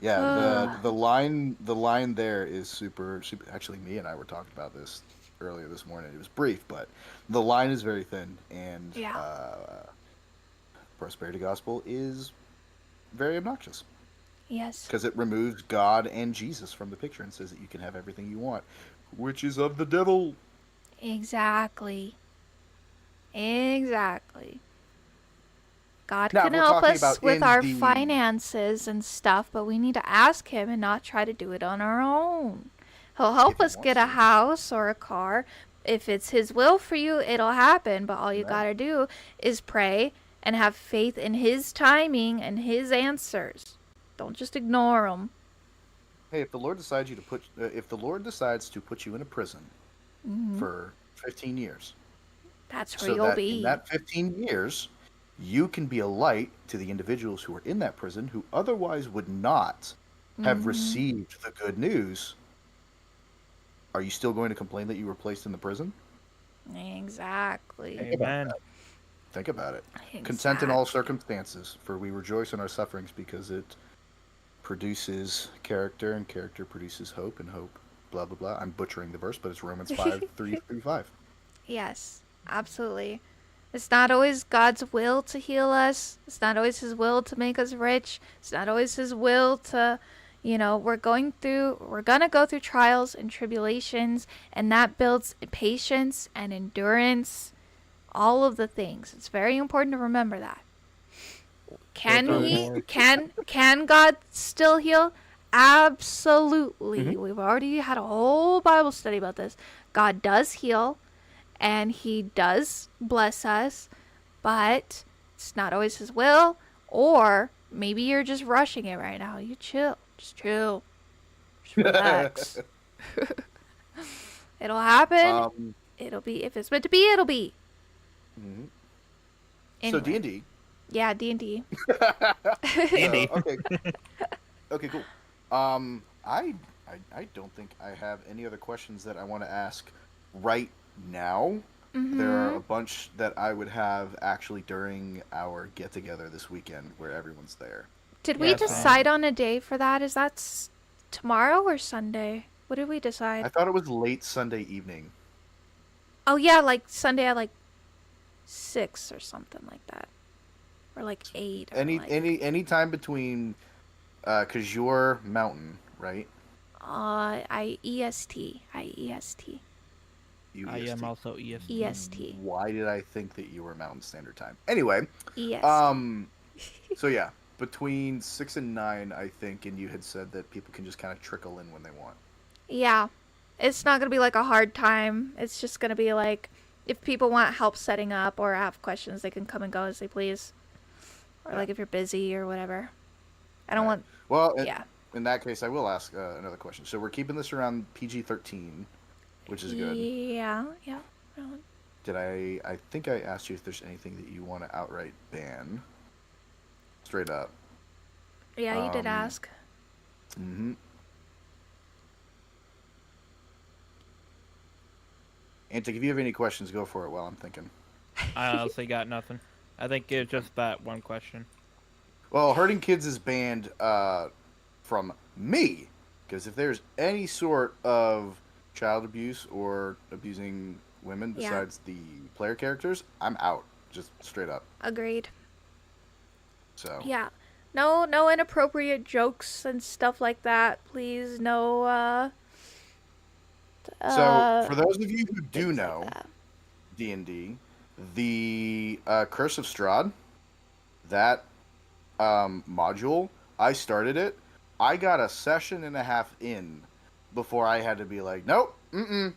Speaker 2: Yeah,
Speaker 1: Uh,
Speaker 2: the line there is super. Actually, me and I were talking about this earlier this morning. It was brief, but the line is very thin, and
Speaker 1: Yeah.
Speaker 2: prosperity gospel is very obnoxious
Speaker 1: Yes.
Speaker 2: because it removes God and Jesus from the picture and says that you can have everything you want, which is of the devil.
Speaker 1: Exactly. God
Speaker 2: Now,
Speaker 1: can
Speaker 2: if we're
Speaker 1: help
Speaker 2: talking
Speaker 1: us
Speaker 2: about
Speaker 1: with
Speaker 2: in
Speaker 1: our
Speaker 2: the
Speaker 1: finances and stuff, but we need to ask Him and not try to do it on our own. He'll help
Speaker 2: if he
Speaker 1: us
Speaker 2: wants
Speaker 1: get a
Speaker 2: to,
Speaker 1: house or a car. If it's His will for you, it'll happen, but all you
Speaker 2: right?
Speaker 1: gotta do is pray and have faith in His timing and His answers. Don't just ignore them.
Speaker 2: Hey, if the Lord decides to put you in a prison for 15 years,
Speaker 1: That's where
Speaker 2: so
Speaker 1: you'll
Speaker 2: that in
Speaker 1: be.
Speaker 2: that 15 years, you can be a light to the individuals who are in that prison who otherwise would not have received the good news, are you still going to complain that you were placed in the prison?
Speaker 1: Exactly.
Speaker 3: Amen.
Speaker 2: Think about it. Content in all circumstances, for we rejoice in our sufferings because it produces character, and character produces hope, and hope, blah, blah, blah. I'm butchering the verse, but it's Romans 5:3-5.
Speaker 1: Yes, absolutely. It's not always God's will to heal us. It's not always His will to make us rich. It's not always His will to, we're going to go through trials and tribulations, and that builds patience and endurance, all of the things. It's very important to remember that. Can
Speaker 3: Those are
Speaker 1: He,
Speaker 3: more-
Speaker 1: can God still heal? Absolutely. We've already had a whole Bible study about this. God does heal. And He does bless us, but it's not always His will. Or maybe you're just rushing it right now. You chill. Just chill. Just relax. It'll happen. It'll be. If it's meant to be, it'll be.
Speaker 2: Mhm.
Speaker 1: Anyway.
Speaker 2: So D&D,
Speaker 1: Yeah, D&D.
Speaker 3: D&D.
Speaker 2: Okay. Okay, cool. I don't think I have any other questions that I want to ask right now. There are a bunch that I would have actually during our get together this weekend where everyone's there.
Speaker 1: Did we
Speaker 3: Yeah, same.
Speaker 1: decide on a day for that? Is that tomorrow or Sunday? What did we
Speaker 2: I
Speaker 1: decide?
Speaker 2: thought it was late Sunday evening.
Speaker 1: Oh yeah, like Sunday at like 6 or something like that, or like 8. Or
Speaker 2: Any time between, cause you're Mountain, right?
Speaker 1: I EST. I EST.
Speaker 2: You
Speaker 3: I am
Speaker 2: EST.
Speaker 3: also EST.
Speaker 1: EST.
Speaker 2: Why did I think that you were Mountain Standard Time? Anyway,
Speaker 1: EST.
Speaker 2: so yeah, between 6 and 9, I think, and you had said that people can just kind of trickle in when they want.
Speaker 1: Yeah. It's not going to be like a hard time. It's just going to be like if people want help setting up or have questions, they can come and go as they please. Or like if you're busy or whatever. I don't want.
Speaker 2: Well,
Speaker 1: Yeah.
Speaker 2: in that case, I will ask another question. So we're keeping this around PG-13, which is good.
Speaker 1: Yeah. Yeah.
Speaker 2: Did I think I asked you if there's anything that you want to outright ban? Straight up.
Speaker 1: Yeah, you did ask.
Speaker 2: Mm-hmm. Antic, if you have any questions, go for it while I'm thinking.
Speaker 3: I honestly got nothing. I think it's just that one question.
Speaker 2: Well, hurting kids is banned from me, because if there's any sort of child abuse or abusing women besides the player characters, I'm out, just straight up.
Speaker 1: Agreed.
Speaker 2: So
Speaker 1: Yeah. No inappropriate jokes and stuff like that, please. No,
Speaker 2: so for those of you who do
Speaker 1: things
Speaker 2: know
Speaker 1: like that.
Speaker 2: D&D, the Curse of Strahd, that module, I started it. I got a session and a half in before I had to be like, nope, I'm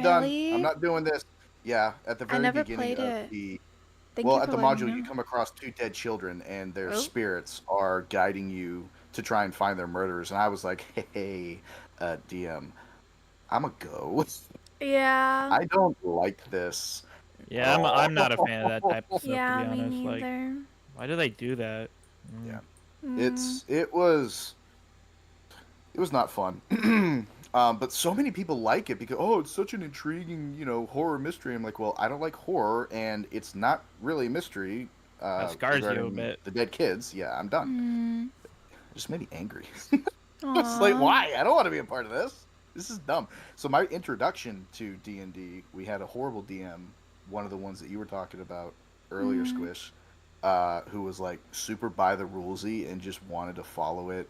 Speaker 2: done.
Speaker 1: Really?
Speaker 2: I'm not doing this. Yeah, at the very
Speaker 1: never
Speaker 2: beginning
Speaker 1: played
Speaker 2: of
Speaker 1: it.
Speaker 2: the
Speaker 1: Thank
Speaker 2: well,
Speaker 1: you
Speaker 2: at
Speaker 1: for
Speaker 2: the
Speaker 1: letting
Speaker 2: module,
Speaker 1: me
Speaker 2: you
Speaker 1: know.
Speaker 2: come across 2 dead children, and their
Speaker 1: Oh.
Speaker 2: spirits are guiding you to try and find their murderers. And I was like, hey, DM, I'm a go.
Speaker 1: Yeah.
Speaker 2: I don't like this.
Speaker 3: Yeah, I'm not a fan of that type of stuff,
Speaker 1: Yeah,
Speaker 3: to be
Speaker 1: me
Speaker 3: honest. Like,
Speaker 1: neither.
Speaker 3: why do they do that?
Speaker 2: Yeah.
Speaker 1: Mm.
Speaker 2: It was not fun. But so many people like it because it's such an intriguing, horror mystery. I'm like, well, I don't like horror, and it's not really a mystery.
Speaker 3: That scars you a
Speaker 2: regarding
Speaker 3: bit.
Speaker 2: the dead kids. Yeah, I'm done.
Speaker 1: Mm.
Speaker 2: It just made me angry.
Speaker 1: Aw.
Speaker 2: It's like, why? I don't want to be a part of this. This is dumb. So my introduction to D&D, we had a horrible DM, one of the ones that you were talking about earlier, Squish, who was like super by the rulesy and just wanted to follow it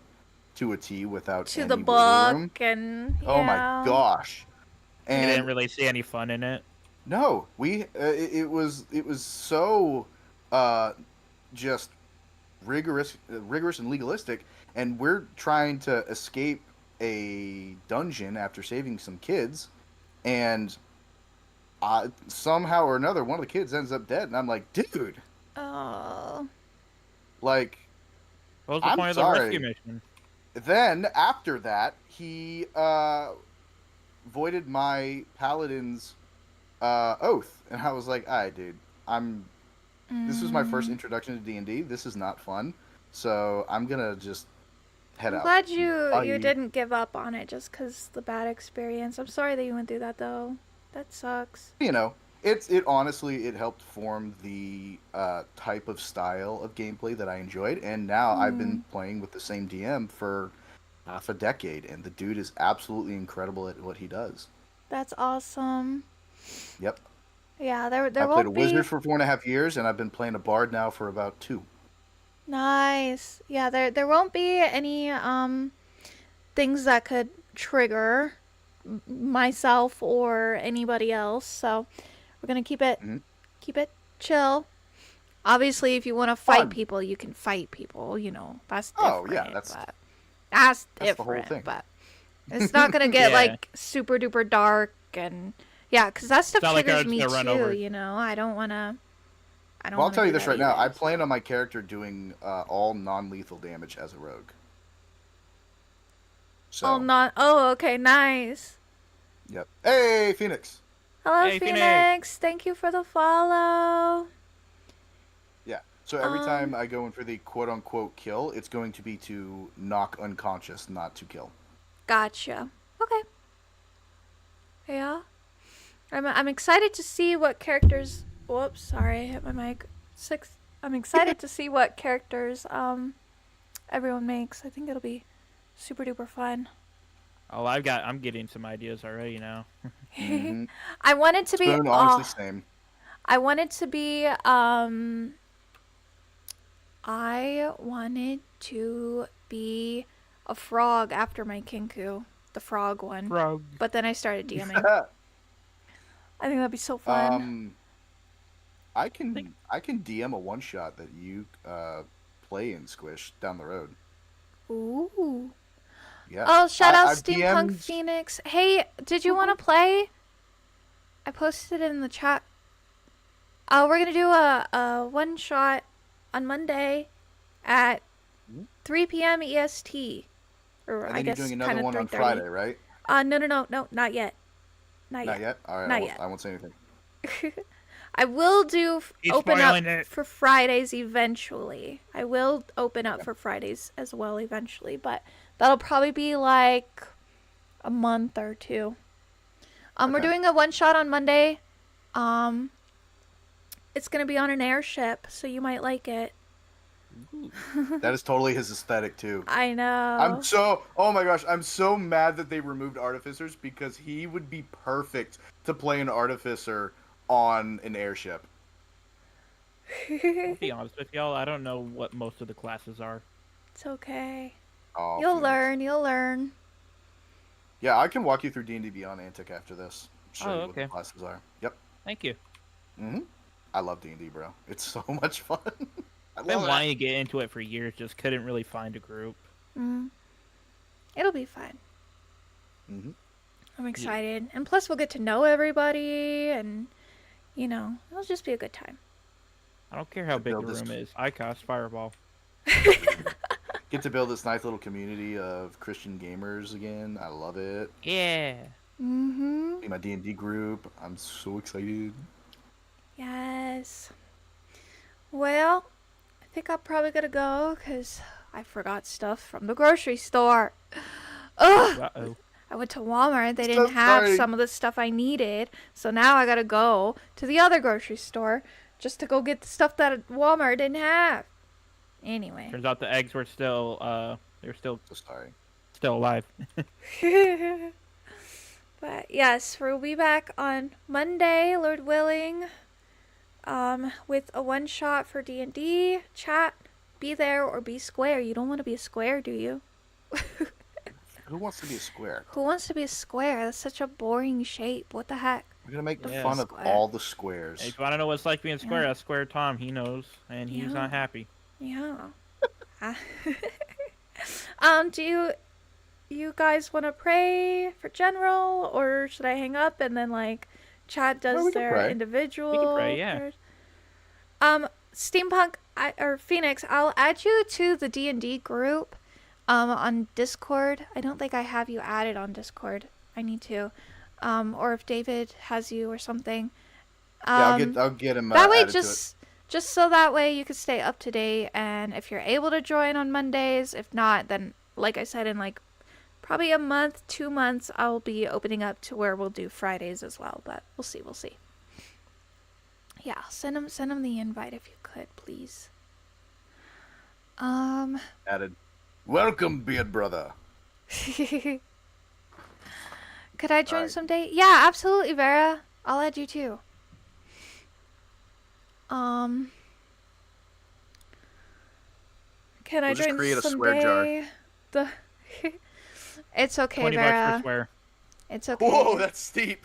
Speaker 2: to a T without
Speaker 1: To
Speaker 2: any
Speaker 1: the
Speaker 2: wiggle room.
Speaker 1: book and
Speaker 2: Oh my gosh!
Speaker 3: You didn't
Speaker 2: And
Speaker 3: really see any fun in it.
Speaker 2: no, it was so just rigorous and legalistic, and we're trying to escape a dungeon after saving some kids, and somehow or another one of the kids ends up dead, and I'm like, dude,
Speaker 1: Oh.
Speaker 2: like,
Speaker 3: What was the
Speaker 2: I'm
Speaker 3: point of
Speaker 2: sorry.
Speaker 3: the rescue mission?
Speaker 2: Then after that he voided my paladin's oath, and I was like, all right, dude, this was my first introduction to D&D. This is not fun, so I'm gonna just head
Speaker 1: I'm
Speaker 2: out.
Speaker 1: glad you
Speaker 2: Bye.
Speaker 1: didn't give up on it just because the bad experience. I'm sorry that you went through that though. That sucks.
Speaker 2: It honestly, it helped form the type of style of gameplay that I enjoyed, and now I've been playing with the same DM for half a decade, and the dude is absolutely incredible at what he does.
Speaker 1: That's awesome.
Speaker 2: Yep.
Speaker 1: Yeah, there
Speaker 2: I played a
Speaker 1: won't be.
Speaker 2: wizard for 4.5 years, and I've been playing a bard now for about 2.
Speaker 1: Nice. Yeah, there won't be any things that could trigger myself or anybody else. So we're gonna keep it chill. Obviously, if you want to fight
Speaker 2: Fun.
Speaker 1: people, you can fight people. That's
Speaker 2: Oh,
Speaker 1: different.
Speaker 2: yeah, that's
Speaker 1: different.
Speaker 2: the whole thing.
Speaker 1: But it's not gonna get
Speaker 3: Yeah.
Speaker 1: like super duper dark and yeah, because that stuff
Speaker 3: It's not like
Speaker 1: triggers
Speaker 3: I was
Speaker 1: me
Speaker 3: gonna run
Speaker 1: too.
Speaker 3: over.
Speaker 1: I don't wanna.
Speaker 2: Well, I'll tell you this right now. I
Speaker 1: Either,
Speaker 2: plan on my character doing all non-lethal damage as a rogue. So,
Speaker 1: Oh, not. Oh, okay, nice.
Speaker 2: yep. Hey, Phoenix.
Speaker 1: Hello,
Speaker 3: Hey,
Speaker 1: Phoenix.
Speaker 3: Phoenix.
Speaker 1: Thank you for the follow.
Speaker 2: Yeah. So every time I go in for the quote unquote kill, it's going to be to knock unconscious, not to kill.
Speaker 1: Gotcha. Okay. Yeah. I'm excited to see what characters. Whoops, sorry, I hit my mic. I'm excited to see what characters everyone makes. I think it'll be super duper fun.
Speaker 3: Oh, I'm getting some ideas already now.
Speaker 2: Mm-hmm.
Speaker 1: I wanted to be.
Speaker 2: Spoon, honestly, same.
Speaker 1: I wanted to be. I wanted to be a frog after my Kinku, the frog one.
Speaker 3: Frog.
Speaker 1: But then I started DMing. I think that'd be so fun.
Speaker 2: I can DM a one shot that you play in Squish down the road.
Speaker 1: Ooh.
Speaker 2: Yeah.
Speaker 1: Oh, shout out
Speaker 2: I've
Speaker 1: Steampunk
Speaker 2: DM'd...
Speaker 1: Phoenix. Hey, did you want to play? I posted it in the chat. We're gonna do a one shot on Monday at 3 p.m. EST. Or
Speaker 2: And
Speaker 1: I
Speaker 2: then
Speaker 1: guess
Speaker 2: you're doing another one on
Speaker 1: 3:30.
Speaker 2: Friday, right?
Speaker 1: No, not yet.
Speaker 2: Not yet? All right,
Speaker 1: Not yet.
Speaker 2: I won't say anything.
Speaker 1: I will do
Speaker 3: He's
Speaker 1: open
Speaker 3: spoiling
Speaker 1: up
Speaker 3: it.
Speaker 1: for Fridays eventually. I will open up for Fridays as well eventually, but that'll probably be like a month or two. We're doing a one shot on Monday. It's gonna be on an airship, so you might like it.
Speaker 2: That is totally his aesthetic too.
Speaker 1: I know.
Speaker 2: Oh my gosh, I'm so mad that they removed artificers because he would be perfect to play an artificer on an airship.
Speaker 3: I'll be honest with y'all, I don't know what most of the classes are.
Speaker 1: It's okay.
Speaker 2: Oh,
Speaker 1: You'll
Speaker 2: Phoenix.
Speaker 1: learn.
Speaker 2: Yeah, I can walk you through D&D Beyond Antic after this. Show you what the
Speaker 3: okay.
Speaker 2: classes are. Yep.
Speaker 3: Thank you.
Speaker 2: I love D&D, bro. It's so much fun.
Speaker 3: I've been wanting to get into it for years, just couldn't really find a group.
Speaker 1: It'll be fun. I'm excited. And plus we'll get to know everybody and, it'll just be a good time.
Speaker 3: I don't care how big the room is. I cast Fireball.
Speaker 2: Get to build this nice little community of Christian gamers again. I love it.
Speaker 3: Yeah.
Speaker 2: In my D&D group. I'm so excited.
Speaker 1: Yes. Well, I think I'm probably gonna go because I forgot stuff from the grocery store. Ugh!
Speaker 3: Uh-oh.
Speaker 1: I went to Walmart. They didn't have some of the stuff I needed. So now I gotta go to the other grocery store just to go get the stuff that Walmart didn't have. Anyway.
Speaker 3: Turns out the eggs were still, they're still
Speaker 2: So sorry.
Speaker 3: still alive.
Speaker 1: But yes, we'll be back on Monday, Lord willing, with a one shot for D&D. Chat, be there or be square. You don't want to be a square, do you?
Speaker 2: Who wants to be a square?
Speaker 1: Who wants to be a square? That's such a boring shape. What the heck?
Speaker 2: We're gonna make
Speaker 3: Yeah.
Speaker 2: fun of
Speaker 1: Square.
Speaker 2: all the squares.
Speaker 3: If you want to know what it's like being square, that's Square Tom. He knows, and he's
Speaker 1: Yeah.
Speaker 3: not happy.
Speaker 1: Yeah. Do you guys want to pray for general, or should I hang up and then chat does
Speaker 2: we can
Speaker 1: their
Speaker 2: pray.
Speaker 1: individual?
Speaker 3: We can pray, yeah.
Speaker 1: prayers? Steampunk or Phoenix, I'll add you to the D&D group on Discord. I don't think I have you added on Discord. I need to. Or if David has you or something.
Speaker 2: Yeah, I'll get him.
Speaker 1: That way,
Speaker 2: added to it.
Speaker 1: just so that way you can stay up to date. And if you're able to join on Mondays, if not, then like I said, in probably a month, 2 months, I'll be opening up to where we'll do Fridays as well. But we'll see. Yeah, send him the invite if you could, please.
Speaker 2: Added. Welcome, beard brother.
Speaker 1: Could I join
Speaker 2: Alright.
Speaker 1: someday? Yeah, absolutely, Vera. I'll add you too. Can I
Speaker 2: We'll just
Speaker 1: join
Speaker 2: create a
Speaker 1: someday?
Speaker 2: swear jar.
Speaker 1: It's okay,
Speaker 3: 20 bucks per
Speaker 1: Vera.
Speaker 3: square.
Speaker 1: It's okay.
Speaker 2: Whoa, that's steep.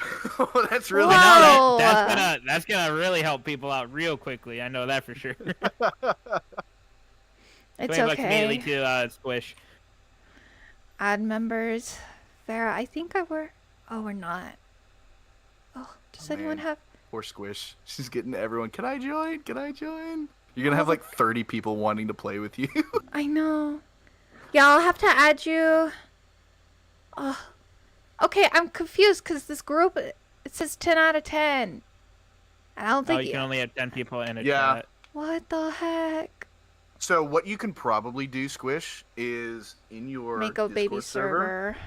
Speaker 2: That's really
Speaker 1: Whoa.
Speaker 3: No, that's gonna really help people out real quickly. I know that for sure.
Speaker 1: It's
Speaker 3: 20 bucks
Speaker 1: okay.
Speaker 3: immediately to Squish.
Speaker 1: Add members. Vera, I think we're not. Oh, does anyone
Speaker 2: man.
Speaker 1: have...
Speaker 2: Poor Squish. She's getting everyone. Can I join? You're gonna have 30 people wanting to play with you.
Speaker 1: I know. Yeah, I'll have to add you. Oh. Okay, I'm confused because this group, it says 10 out of 10. And I don't think
Speaker 3: You can only have 10 people in a
Speaker 2: Yeah.
Speaker 3: chat.
Speaker 1: What the heck?
Speaker 2: So what you can probably do, Squish, is in your
Speaker 1: Make a
Speaker 2: Discord
Speaker 1: baby
Speaker 2: server.
Speaker 1: server.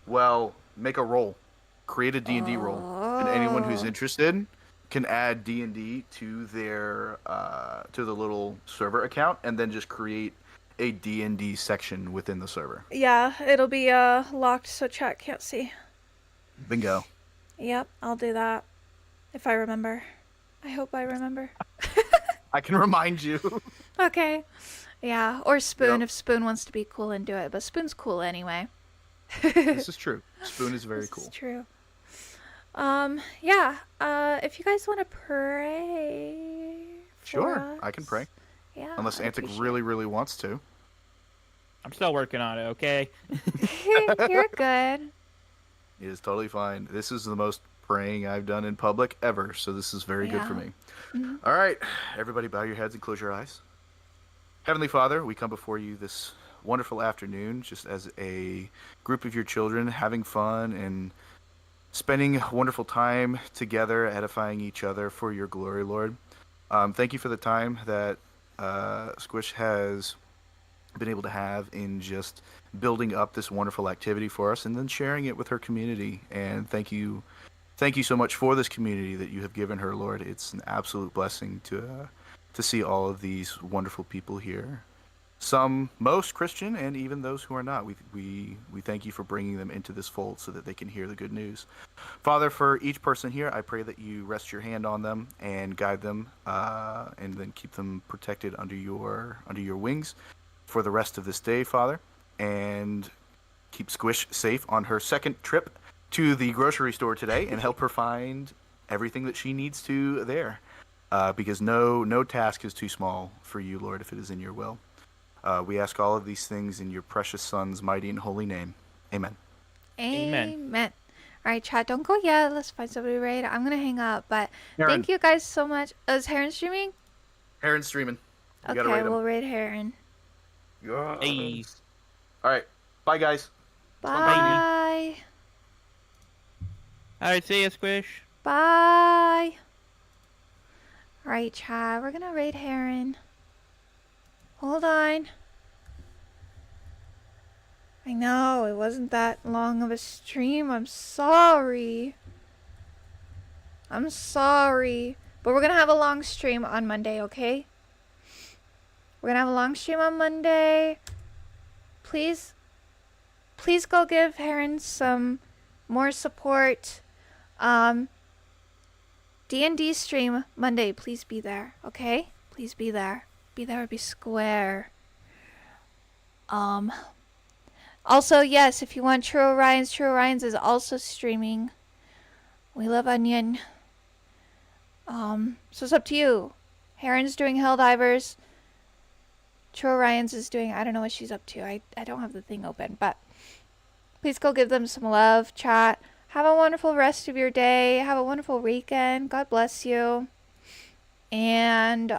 Speaker 2: Well, make a role, create a D&D role, and anyone who's
Speaker 1: Oh.
Speaker 2: interested can add D&D to their to the little server account, and then just create a D&D section within the server.
Speaker 1: Yeah, it'll be locked so chat can't see.
Speaker 2: Bingo.
Speaker 1: Yep, I'll do that. If I remember. I hope I remember.
Speaker 2: I can remind you.
Speaker 1: Okay. Yeah, or Spoon
Speaker 2: Yep.
Speaker 1: if Spoon wants to be cool and do it, but Spoon's cool anyway.
Speaker 2: This is true. Spoon is very
Speaker 1: This
Speaker 2: cool.
Speaker 1: is true. Yeah. If you guys want to pray for
Speaker 2: Sure,
Speaker 1: us,
Speaker 2: I can pray.
Speaker 1: Yeah.
Speaker 2: Unless
Speaker 1: I'd
Speaker 2: Antic
Speaker 1: appreciate
Speaker 2: really, really wants to.
Speaker 3: I'm still working on it. Okay.
Speaker 1: it. You're good.
Speaker 2: It is totally fine. This is the most praying I've done in public ever, so this is very good for
Speaker 1: Yeah.
Speaker 2: me.
Speaker 1: Mhm.
Speaker 2: All right, everybody bow your heads and close your eyes. Heavenly Father, we come before you this wonderful afternoon just as a group of your children having fun and spending wonderful time together, edifying each other for your glory, Lord. Thank you for the time that Squish has been able to have in just building up this wonderful activity for us and then sharing it with her community. And thank you so much for this community that you have given her, Lord. It's an absolute blessing to see all of these wonderful people here. Some most Christian, and even those who are not. We thank you for bringing them into this fold so that they can hear the good news. Father, for each person here, I pray that you rest your hand on them and guide them, and then keep them protected under your wings for the rest of this day, Father, and keep Squish safe on her second trip to the grocery store today, and help her find everything that she needs to there, because no task is too small for you, Lord, if it is in your will. We ask all of these things in your precious Son's mighty and holy name. Amen.
Speaker 1: Amen. All right, chat, don't go yet. Let's find somebody to raid. I'm going to hang up, but
Speaker 2: Heron.
Speaker 1: thank you guys so much. Is Heron streaming?
Speaker 2: Heron's streaming. You gotta
Speaker 1: Okay,
Speaker 2: rate him.
Speaker 1: we'll raid Heron.
Speaker 2: Yes.
Speaker 3: Hey.
Speaker 2: All right. Bye, guys.
Speaker 1: Bye.
Speaker 3: All right. See ya, Squish.
Speaker 1: Bye. All right, chat, we're going to raid Heron. Hold on. I know, it wasn't that long of a stream. I'm sorry. I'm sorry. But we're going to have a long stream on Monday, okay? We're going to have a long stream on Monday. Please go give Heron some more support. D&D stream Monday. Please be there, okay? Please be there. Be there or be square. Also, yes, if you want True Orions is also streaming. We love Onion. So it's up to you. Heron's doing Helldivers. True Orions is doing, I don't know what she's up to. I don't have the thing open, but please go give them some love, chat. Have a wonderful rest of your day. Have a wonderful weekend. God bless you. And,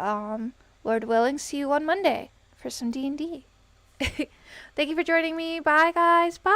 Speaker 1: Lord willing, see you on Monday for some D&D. Thank you for joining me. Bye, guys. Bye.